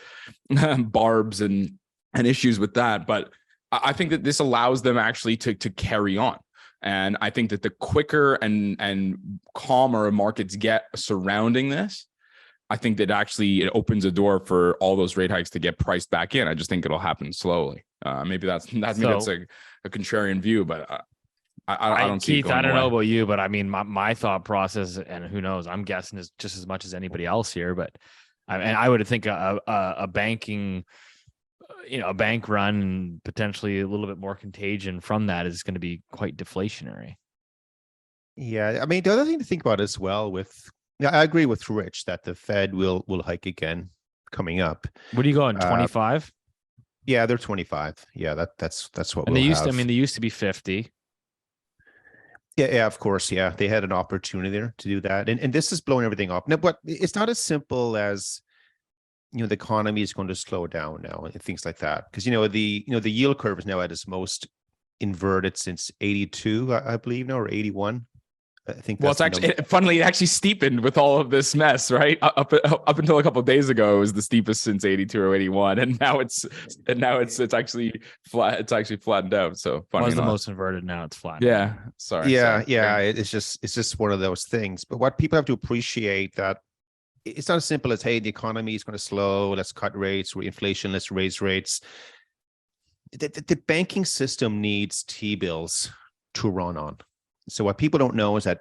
barbs and issues with that. But I think that this allows them actually to carry on. And I think that the quicker and calmer markets get surrounding this, I think that actually it opens a door for all those rate hikes to get priced back in. I just think it'll happen slowly. Maybe that's a contrarian view, but I don't see it going Keith, I don't away. know about you, but I mean, my thought process, and who knows, I'm guessing is just as much as anybody else here. But I would think a banking, a bank run and potentially a little bit more contagion from that is going to be quite deflationary. Yeah, I mean, the other thing to think about as well I agree with Rich that the Fed will hike again coming up. What are you going, 25? Yeah, they're 25. Yeah, that's what and we'll they used have. they used to be 50. Yeah, of course. Yeah, they had an opportunity there to do that, and this is blowing everything up. No, but it's not as simple as the economy is going to slow down now and things like that, because the yield curve is now at its most inverted since 82, I believe now, or 81. I think. Well, it's actually funnily, it actually steepened with all of this mess, right? Up until a couple of days ago, it was the steepest since 82 or 81, and now it's actually flat. It's actually flattened out. So funny. It was the most inverted. Now it's flat. Yeah. Sorry. Yeah. It's just one of those things. But what people have to appreciate that it's not as simple as, hey, the economy is going to slow. Let's cut rates. Inflation. Let's raise rates. The banking system needs T-bills to run on. So what people don't know is that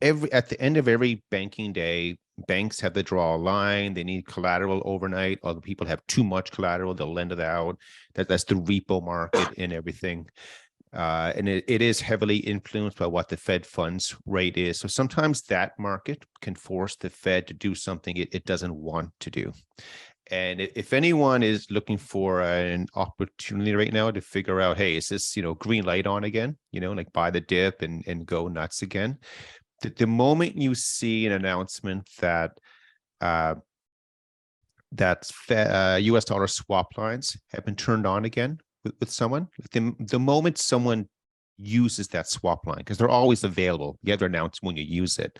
at the end of every banking day, banks have to draw a line. They need collateral overnight. Other people have too much collateral. They'll lend it out. That's the repo market and everything. And it is heavily influenced by what the Fed funds rate is. So sometimes that market can force the Fed to do something it doesn't want to do. And if anyone is looking for an opportunity right now to figure out, hey, is this, green light on again, like buy the dip and go nuts again. The moment you see an announcement that US dollar swap lines have been turned on again with someone, the moment someone uses that swap line, because they're always available, you have to announce when you use it.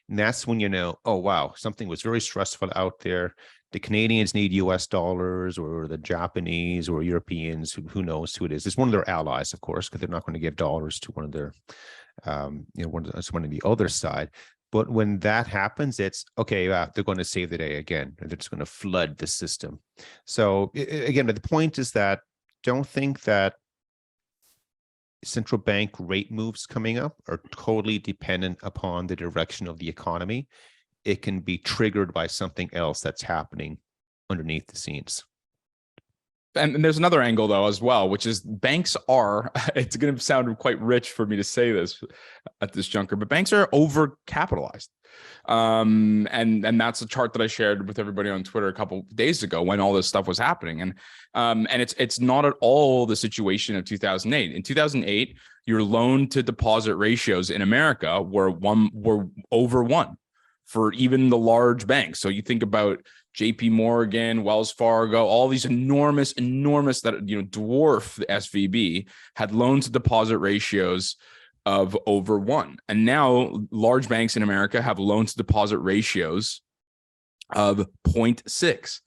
And that's when you know, oh, wow, something was very stressful out there. The Canadians need US dollars, or the Japanese or Europeans, who knows who it is. It's one of their allies, of course, because they're not going to give dollars to one of their, one of the other side. But when that happens, it's okay, they're going to save the day again, and they're just going to flood the system. So again, the point is that don't think that central bank rate moves coming up are totally dependent upon the direction of the economy. It can be triggered by something else that's happening underneath the scenes. And there's another angle, though, as well, which is banks are, it's going to sound quite rich for me to say this at this juncture, but banks are overcapitalized. And that's a chart that I shared with everybody on Twitter a couple of days ago when all this stuff was happening. And it's not at all the situation of 2008. In 2008, your loan to deposit ratios in America were over 1 for even the large banks. So you think about JP Morgan, Wells Fargo, all these enormous that dwarf the SVB had loan to deposit ratios of over 1. And now large banks in America have loan to deposit ratios of 0.6.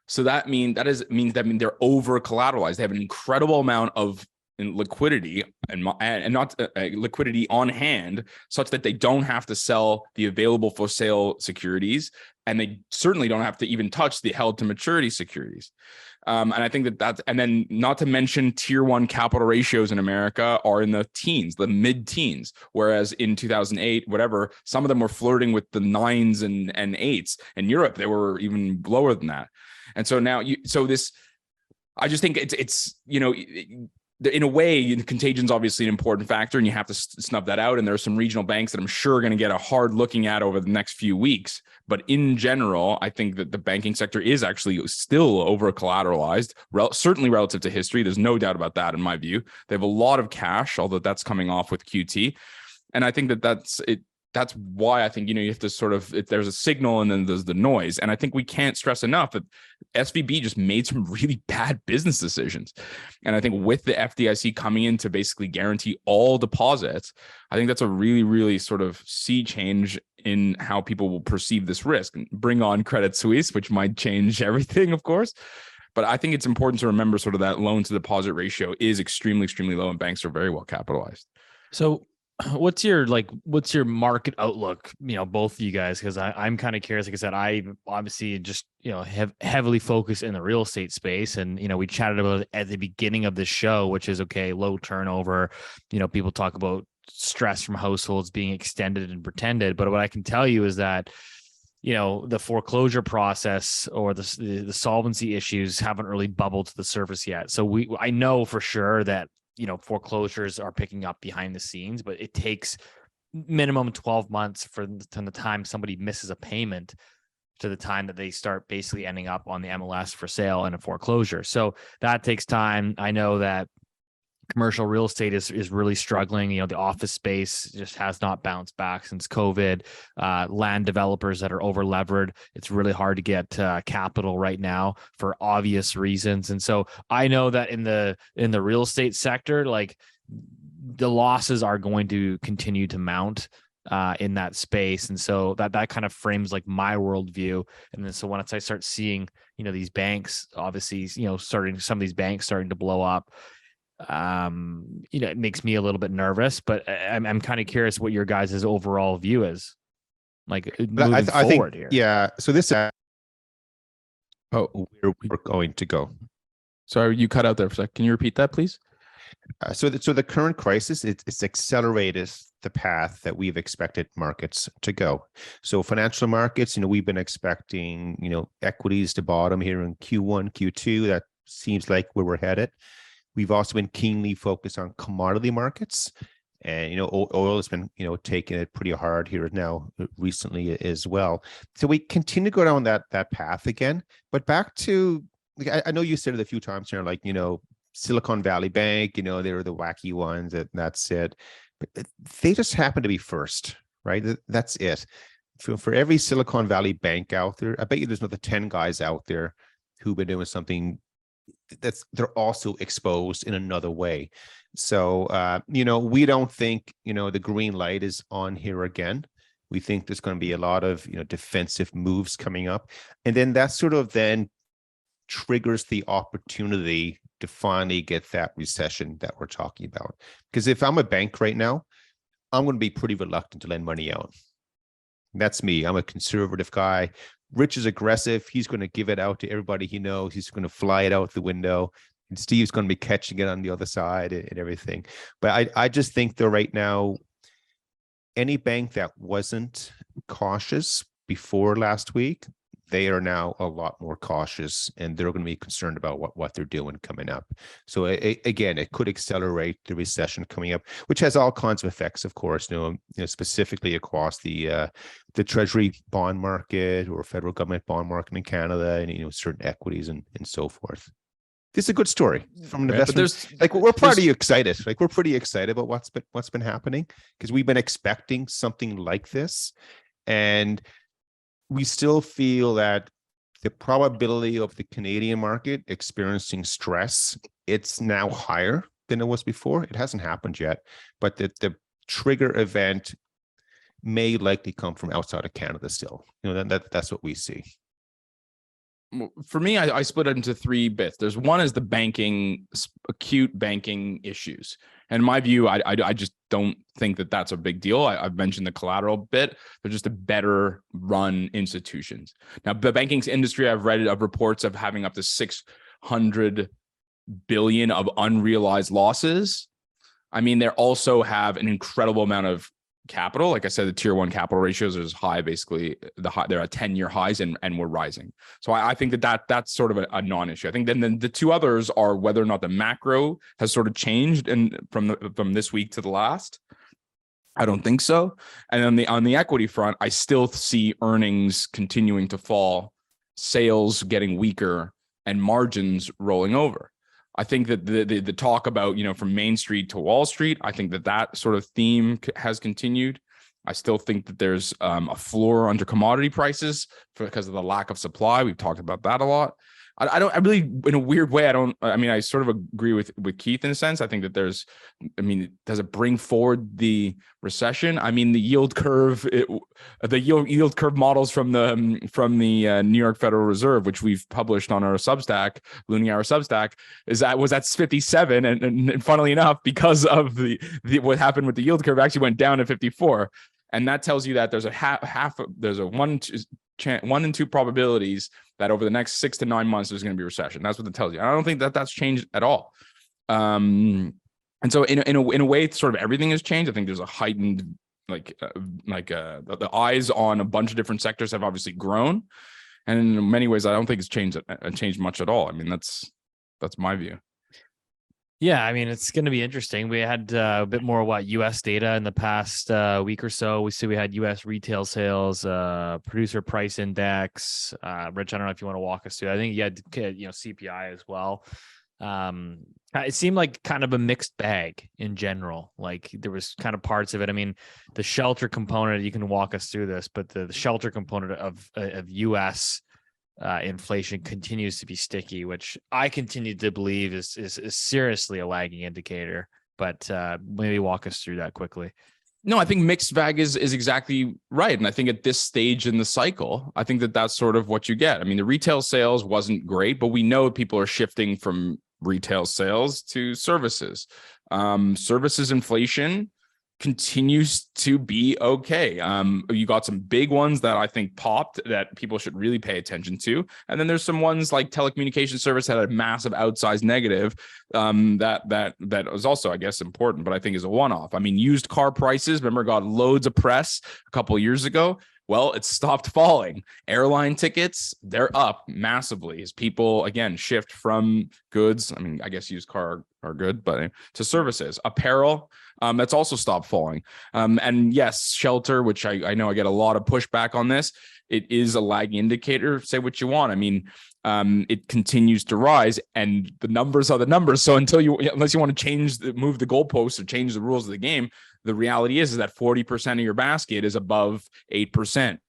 So that means they're over collateralized. They have an incredible amount of liquidity and not liquidity on hand, such that they don't have to sell the available for sale securities, and they certainly don't have to even touch the held to maturity securities. And I think that's, and then not to mention tier 1 capital ratios in America are in the teens, the mid-teens, whereas in 2008, whatever, some of them were flirting with the 9s and 8s. In Europe, they were even lower than that. And so now I just think it's in a way, contagion is obviously an important factor, and you have to snub that out. And there are some regional banks that I'm sure are going to get a hard looking at over the next few weeks. But in general, I think that the banking sector is actually still over collateralized, certainly relative to history. There's no doubt about that in my view. They have a lot of cash, although that's coming off with QT. And I think that that's it. That's why I think, you have to sort of, if there's a signal and then there's the noise. And I think we can't stress enough that SVB just made some really bad business decisions. And I think with the FDIC coming in to basically guarantee all deposits, I think that's a really, really sort of sea change in how people will perceive this risk. And bring on Credit Suisse, which might change everything, of course. But I think it's important to remember sort of that loan to deposit ratio is extremely, extremely low, and banks are very well capitalized. So what's your market outlook, both of you guys? Because I'm kind of curious. Like I said, I obviously just, have heavily focused in the real estate space. And, we chatted about it at the beginning of the show, which is okay, low turnover. People talk about stress from households being extended and pretended. But what I can tell you is that, the foreclosure process or the solvency issues haven't really bubbled to the surface yet. So I know for sure that, foreclosures are picking up behind the scenes, but it takes minimum 12 months from the time somebody misses a payment to the time that they start basically ending up on the MLS for sale and a foreclosure. So that takes time. I know that commercial real estate is really struggling. The office space just has not bounced back since COVID. Land developers that are over levered, it's really hard to get capital right now for obvious reasons. And so I know that in the real estate sector, like the losses are going to continue to mount in that space. And so that kind of frames like my worldview. And then so once I start seeing, these banks, obviously, some of these banks starting to blow up, it makes me a little bit nervous, but I'm kind of curious what your guys' overall view is, like moving forward here. Yeah. So this, where we're going to go. Sorry, you cut out there for a sec. Can you repeat that, please? So the current crisis, it's accelerated the path that we've expected markets to go. So financial markets, we've been expecting, equities to bottom here in Q1, Q2. That seems like where we're headed. We've also been keenly focused on commodity markets, and oil has been taking it pretty hard here now recently as well. So we continue to go down that path again. But back to, I know you said it a few times here, like Silicon Valley Bank, they were the wacky ones. That's it. But they just happen to be first, right? That's it. For every Silicon Valley bank out there, I bet you there's another 10 guys out there who've been doing something they're also exposed in another way. So, we don't think, the green light is on here again. We think there's going to be a lot of, defensive moves coming up. And then that sort of then triggers the opportunity to finally get that recession that we're talking about. Because if I'm a bank right now, I'm going to be pretty reluctant to lend money out. That's me. I'm a conservative guy. Rich is aggressive. He's going to give it out to everybody he knows. He's going to fly it out the window. And Steve's going to be catching it on the other side and everything. But I just think though right now, any bank that wasn't cautious before last week, they are now a lot more cautious, and they're going to be concerned about what they're doing coming up. So again, it could accelerate the recession coming up, which has all kinds of effects, of course, specifically across the treasury bond market or federal government bond market in Canada, and certain equities and so forth. This is a good story from an investment. But we're pretty excited. We're pretty excited about what's been happening, because we've been expecting something like this, and we still feel that the probability of the Canadian market experiencing stress, it's now higher than it was before. It hasn't happened yet, but the trigger event may likely come from outside of Canada still. That's what we see. For me, I split it into three bits. There's one is the acute banking issues. And in my view, I just don't think that that's a big deal. I've mentioned the collateral bit. They're just a better run institutions. Now, the banking industry, I've read of reports of having up to 600 billion of unrealized losses. I mean, they also have an incredible amount of capital. Like I said, the tier 1 capital ratios are as high, basically they're at 10-year highs and we're rising. So I think that's sort of a non-issue. I think then the two others are whether or not the macro has sort of changed from this week to the last. I don't think so. And on the equity front, I still see earnings continuing to fall, sales getting weaker, and margins rolling over. I think that the talk about, from Main Street to Wall Street, I think that sort of theme has continued. I still think that there's a floor under commodity prices because of the lack of supply. We've talked about that a lot. I really, in a weird way, I sort of agree with Keith in a sense. I think that does it bring forward the recession? I mean, the yield curve, the yield curve models from the New York Federal Reserve, which we've published on our Substack, Loonie Hour Substack, was at 57, and funnily enough, because of the what happened with the yield curve, actually went down to 54, and that tells you that there's there's a 1 in 2 probabilities that over the next 6 to 9 months there's going to be a recession. That's what it tells you. I don't think that's changed at all. And so in a way, sort of everything has changed. I think there's a heightened the eyes on a bunch of different sectors have obviously grown, and in many ways I don't think it's changed much at all. I mean, that's my view. Yeah, I mean, it's going to be interesting. We had a bit more U.S. data in the past week or so. We had U.S. retail sales, producer price index. Rich, I don't know if you want to walk us through. I think you had CPI as well. It seemed like kind of a mixed bag in general. Like there was kind of parts of it. I mean, the shelter component, you can walk us through this, but the shelter component of U.S. Inflation continues to be sticky, which I continue to believe is seriously a lagging indicator. But maybe walk us through that quickly. No, I think mixed bag is exactly right. And I think at this stage in the cycle, I think that's sort of what you get. I mean, the retail sales wasn't great, but we know people are shifting from retail sales to services. Services inflation continues to be okay. You got some big ones that I think popped that people should really pay attention to, and then there's some ones like telecommunication service had a massive outsized negative that was also, I guess, important, but I think is a one-off. I mean, used car prices, remember, got loads of press a couple of years ago. Well, it stopped falling. Airline tickets, they're up massively as people, again, shift from goods. I mean, I guess used car are good, but to services. Apparel, that's also stopped falling. And yes, shelter, which I know I get a lot of pushback on this. It is a lagging indicator. Say what you want. I mean, it continues to rise, and the numbers are the numbers. So unless you want to move the goalposts or change the rules of the game, the reality is that 40% of your basket is above 8%,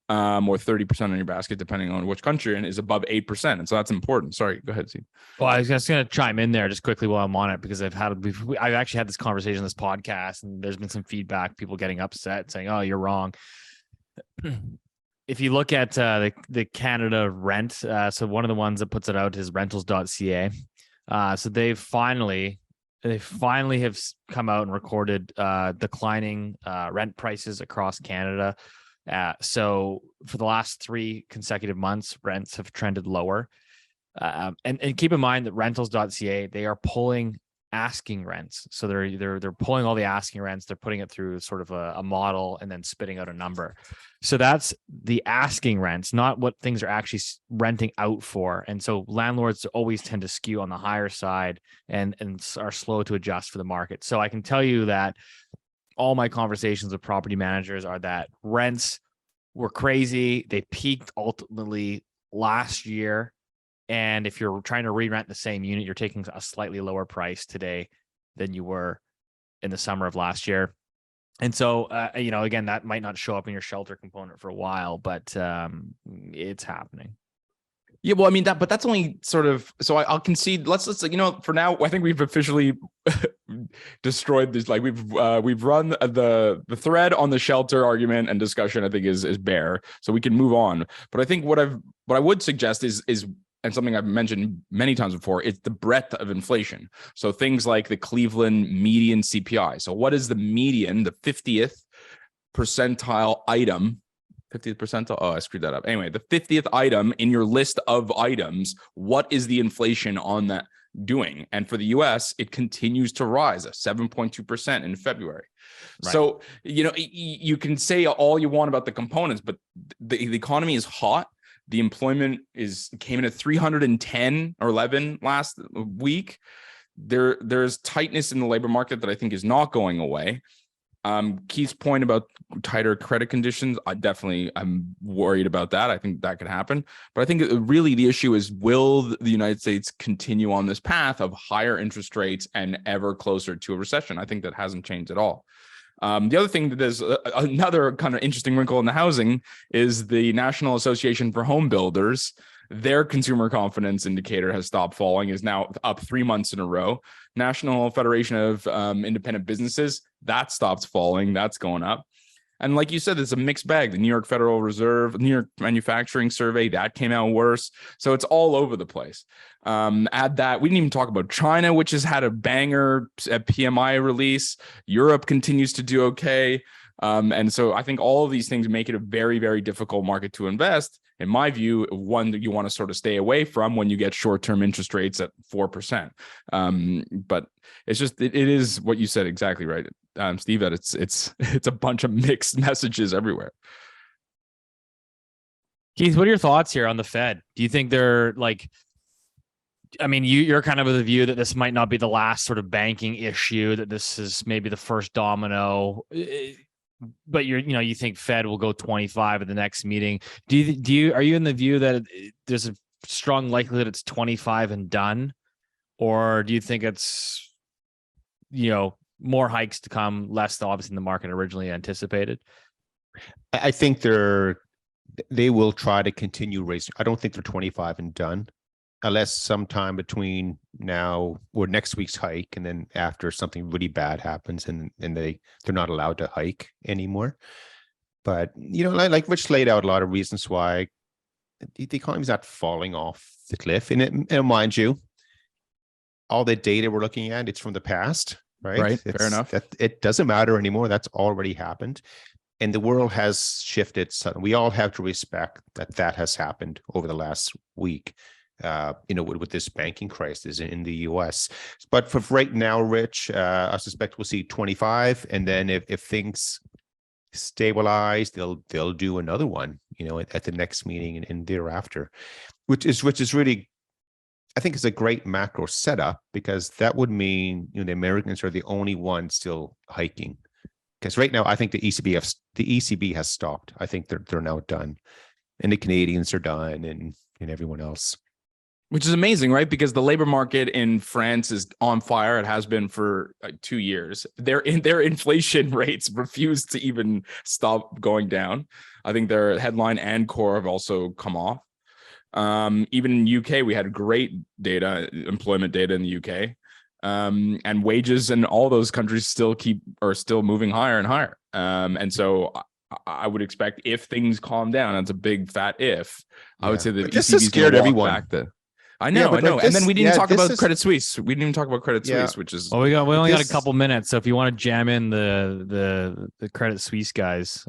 or 30% on your basket, depending on which country you're in, is above 8%. And so that's important. Sorry, go ahead, Steve. Well, I was just going to chime in there just quickly while I'm on it, because I've actually had this conversation on this podcast, and there's been some feedback, people getting upset saying, oh, you're wrong. If you look at the Canada rent, so one of the ones that puts it out is rentals.ca. So they finally have come out and recorded declining rent prices across Canada. So for the last 3 consecutive months, rents have trended lower. And keep in mind that rentals.ca, they are pulling asking rents. So they're pulling all the asking rents, they're putting it through sort of a model and then spitting out a number. So that's the asking rents, not what things are actually renting out for. And so landlords always tend to skew on the higher side and are slow to adjust for the market. So I can tell you that all my conversations with property managers are that rents were crazy. They peaked ultimately last year. And if you're trying to re-rent the same unit, you're taking a slightly lower price today than you were in the summer of last year. And so, again, that might not show up in your shelter component for a while, but it's happening. Yeah, well, I mean but that's only sort of. So I'll concede. Let's for now, I think we've officially destroyed this. Like we've run the thread on the shelter argument and discussion. I think is bare, so we can move on. But I think what I would suggest is and something I've mentioned many times before, it's the breadth of inflation. So things like the Cleveland median CPI. So what is the median, the 50th percentile item? 50th percentile? Oh, I screwed that up. Anyway, the 50th item in your list of items, what is the inflation on doing. And for the US, it continues to rise at 7.2% in February. Right. So, you can say all you want about the components, but the economy is hot. The employment came in at 310 or 11 last week. There's tightness in the labor market that I think is not going away. Keith's point about tighter credit conditions, I'm worried about that. I think that could happen. But I think really the issue is, will the United States continue on this path of higher interest rates and ever closer to a recession? I think that hasn't changed at all. The other thing that is another kind of interesting wrinkle in the housing is the National Association for Home Builders. Their consumer confidence indicator has stopped falling, is now up 3 months in a row. National Federation of Independent Businesses, that stopped falling. That's going up. And like you said, it's a mixed bag. The New York Federal Reserve, New York Manufacturing Survey, that came out worse. So it's all over the place. Add that, we didn't even talk about China, which has had a banger PMI release. Europe continues to do okay. And so I think all of these things make it a very, very difficult market to invest. In my view, one that you want to sort of stay away from when you get short-term interest rates at 4%. But it's just, it is what you said exactly right, Steve, that it's a bunch of mixed messages everywhere. Keith, what are your thoughts here on the Fed? Do you think they're you're kind of of the view that this might not be the last sort of banking issue, that this is maybe the first domino, but you think Fed will go 25 at the next meeting. Are you in the view that there's a strong likelihood it's 25 and done, or do you think it's more hikes to come, less obviously than the market originally anticipated? I think they will try to continue raising. I don't think they're 25 and done, unless sometime between now or next week's hike and then after something really bad happens and they're not allowed to hike anymore. But like Rich laid out a lot of reasons why the economy's not falling off the cliff. And mind you, all the data we're looking at, it's from the past, right? Right. Fair enough. It doesn't matter anymore. That's already happened. And the world has shifted. So we all have to respect that has happened over the last week. With this banking crisis in the U.S. But for right now, Rich, I suspect we'll see 25, and then if things stabilize, they'll do another one, at the next meeting and thereafter, which is really, I think, is a great macro setup, because that would mean the Americans are the only ones still hiking. Because right now, I think the ECB has stopped. I think they're now done, and the Canadians are done, and everyone else. Which is amazing, right? Because the labor market in France is on fire. It has been for 2 years. Their inflation rates refuse to even stop going down. I think their headline and core have also come off. Even in UK, we had great data, employment data in the UK, and wages in all those countries are still moving higher and higher. And so I would expect, if things calm down, that's a big fat if. I would say that this has scared everyone. I know. And then we didn't talk about Credit Suisse. We didn't even talk about Credit Suisse, which is we only got a couple minutes. So if you want to jam in the Credit Suisse guys.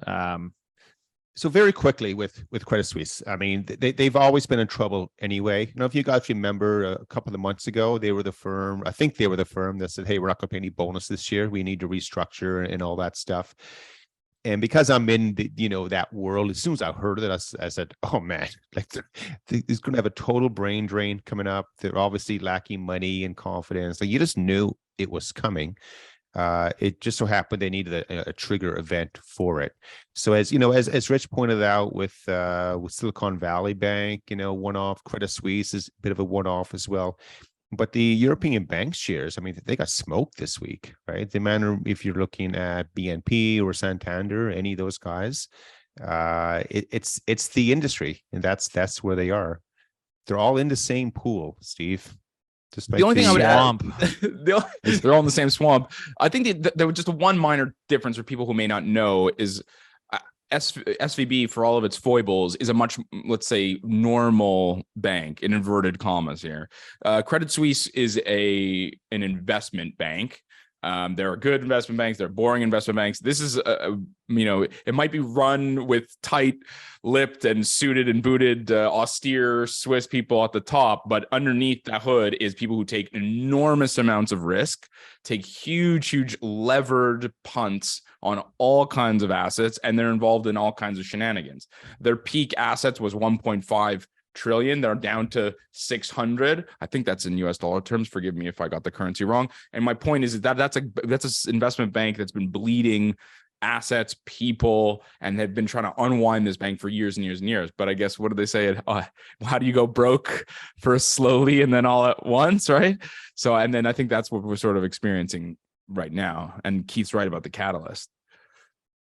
So very quickly with Credit Suisse, I mean, they've always been in trouble anyway. If you guys remember, a couple of months ago, they were the firm that said, hey, we're not going to pay any bonus this year. We need to restructure and all that stuff. And because I'm in that world, as soon as I heard of it, I said, oh man, he's going to have a total brain drain coming up. They're obviously lacking money and confidence. You just knew it was coming. It just so happened they needed a trigger event for it. So as Rich pointed out with Silicon Valley Bank, one-off. Credit Suisse is a bit of a one-off as well. But the European bank shares, I mean, they got smoked this week, right? The manner, if you're looking at BNP or Santander, any of those guys, it's the industry, and that's where they are. They're all in the same pool, Steve. The only thing I would add, they're all in the same swamp. I think there was just one minor difference for people who may not know is SVB, for all of its foibles, is a much, let's say, normal bank, in inverted commas here. Credit Suisse is an investment bank. There are good investment banks. There are boring investment banks. This is, it might be run with tight-lipped and suited and booted, austere Swiss people at the top, but underneath the hood is people who take enormous amounts of risk, take huge levered punts on all kinds of assets, and they're involved in all kinds of shenanigans. Their peak assets was 1.5 trillion. They're down to 600. I think that's in US dollar terms. Forgive me if I got the currency wrong. And my point is that that's an investment bank that's been bleeding assets, people, and they've been trying to unwind this bank for years and years and years. But I guess, what do they say? How do you go broke first slowly and then all at once, right? So, and then I think that's what we're sort of experiencing right now. And Keith's right about the catalyst.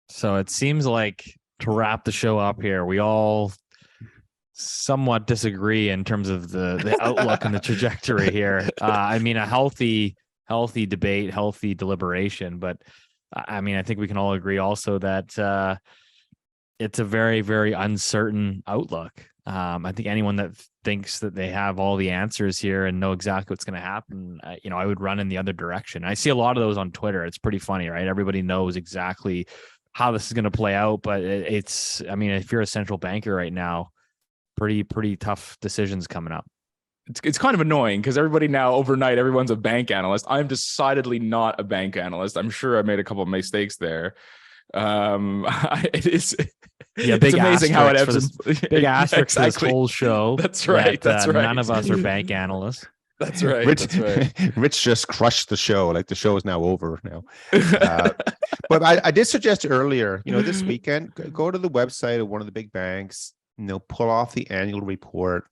So it seems like, to wrap the show up here, we all somewhat disagree in terms of the outlook and the trajectory here. I mean, a healthy debate, healthy deliberation, but I mean, I think we can all agree also that it's a very, very uncertain outlook. I think anyone that thinks that they have all the answers here and know exactly what's going to happen, I would run in the other direction. I see a lot of those on Twitter. It's pretty funny, right? Everybody knows exactly how this is going to play out, but I mean, if you're a central banker right now, pretty tough decisions coming up. It's kind of annoying because everybody now overnight, everyone's a bank analyst. I'm decidedly not a bank analyst. I'm sure I made a couple of mistakes there. It's amazing how it ebbs. Big asterisk for this whole show. That's right. That's right. None of us are bank analysts. That's right. Rich just crushed the show. Like, the show is now over now. But I did suggest earlier, this weekend, go to the website of one of the big banks, pull off the annual report,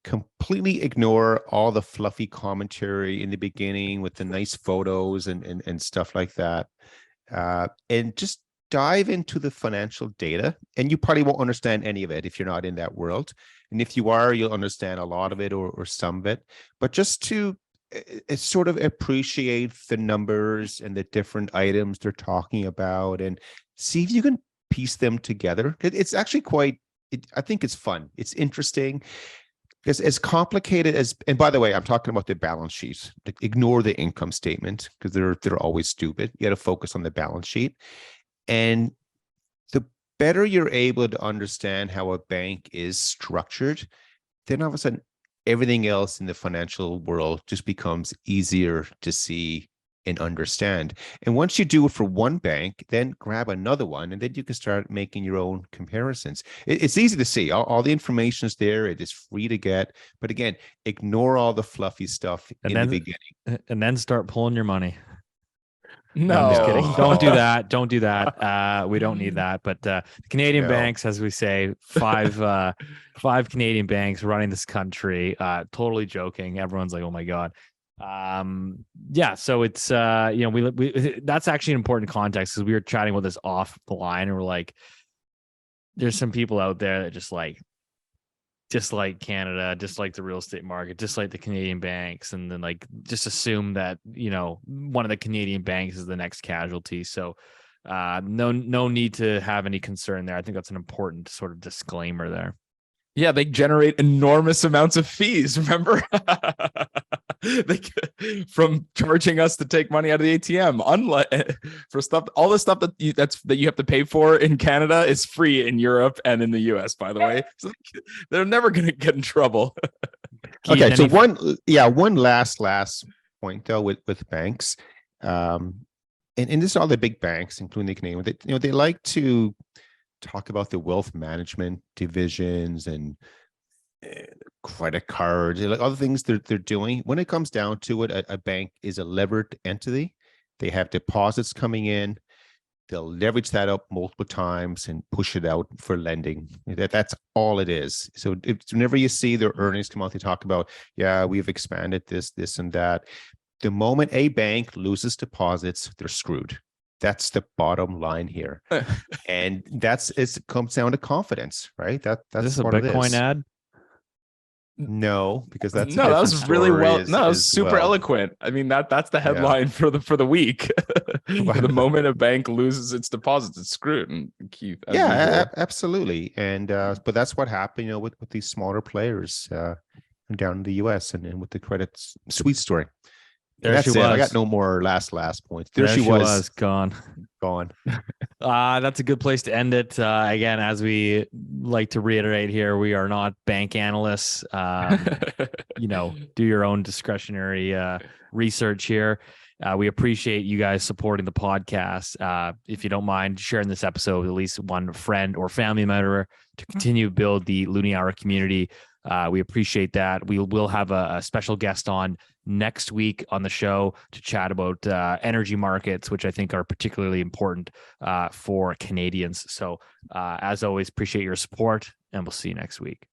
completely ignore all the fluffy commentary in the beginning with the nice photos and stuff like that, and just dive into the financial data. And you probably won't understand any of it if you're not in that world. And if you are, you'll understand a lot of it or some of it. But just to sort of appreciate the numbers and the different items they're talking about, and see if you can piece them together. It's actually I think it's fun. It's interesting. Because as complicated as, and by the way, I'm talking about the balance sheet. Ignore the income statement because they're always stupid. You got to focus on the balance sheet. And the better you're able to understand how a bank is structured, then all of a sudden, everything else in the financial world just becomes easier to see and understand. And once you do it for one bank, then grab another one, and then you can start making your own comparisons. It's easy to see. All the information is there. It is free to get. But again, ignore all the fluffy stuff in the beginning. And then start pulling your money. No, I'm just kidding. Don't do that. Don't do that. We don't need that. But the Canadian banks, as we say, five Canadian banks running this country. Totally joking. Everyone's like, oh my God. So it's we that's actually an important context, because we were chatting with this off the line, and we're like, there's some people out there that just like Canada, just like the real estate market, just like the Canadian banks, and then like just assume that one of the Canadian banks is the next casualty. So no need to have any concern there. I think that's an important sort of disclaimer there. Yeah, they generate enormous amounts of fees. Remember, from charging us to take money out of the ATM. Unlike for stuff, all the stuff that you have to pay for in Canada is free in Europe and in the US. By the way, so they're never going to get in trouble. Okay, so one last point though with banks, and this is all the big banks, including the Canadian. They like to talk about the wealth management divisions and credit cards, like other things they're doing. When it comes down to it, a bank is a levered entity. They have deposits coming in. They'll leverage that up multiple times and push it out for lending. That's all it is. So whenever you see their earnings come out, they talk about, we've expanded this and that. The moment a bank loses deposits, they're screwed. That's the bottom line here. And it comes down to confidence, right? That's is this a Bitcoin ad? No, because that's that was really well. No, it was super eloquent. I mean, that's the headline for the week. The moment a bank loses its deposits, it's screwed. And Keith, absolutely. And but that's what happened, with these smaller players down in the US and with the Credit Suisse story. There she was. I got no more last points. There she was. Gone. That's a good place to end it. Again, as we like to reiterate here, we are not bank analysts. Do your own discretionary research here. We appreciate you guys supporting the podcast. If you don't mind sharing this episode with at least one friend or family member to continue to build the Loonie Hour community, we appreciate that. We will have a special guest on next week on the show to chat about energy markets, which I think are particularly important for Canadians. So as always, appreciate your support, and we'll see you next week.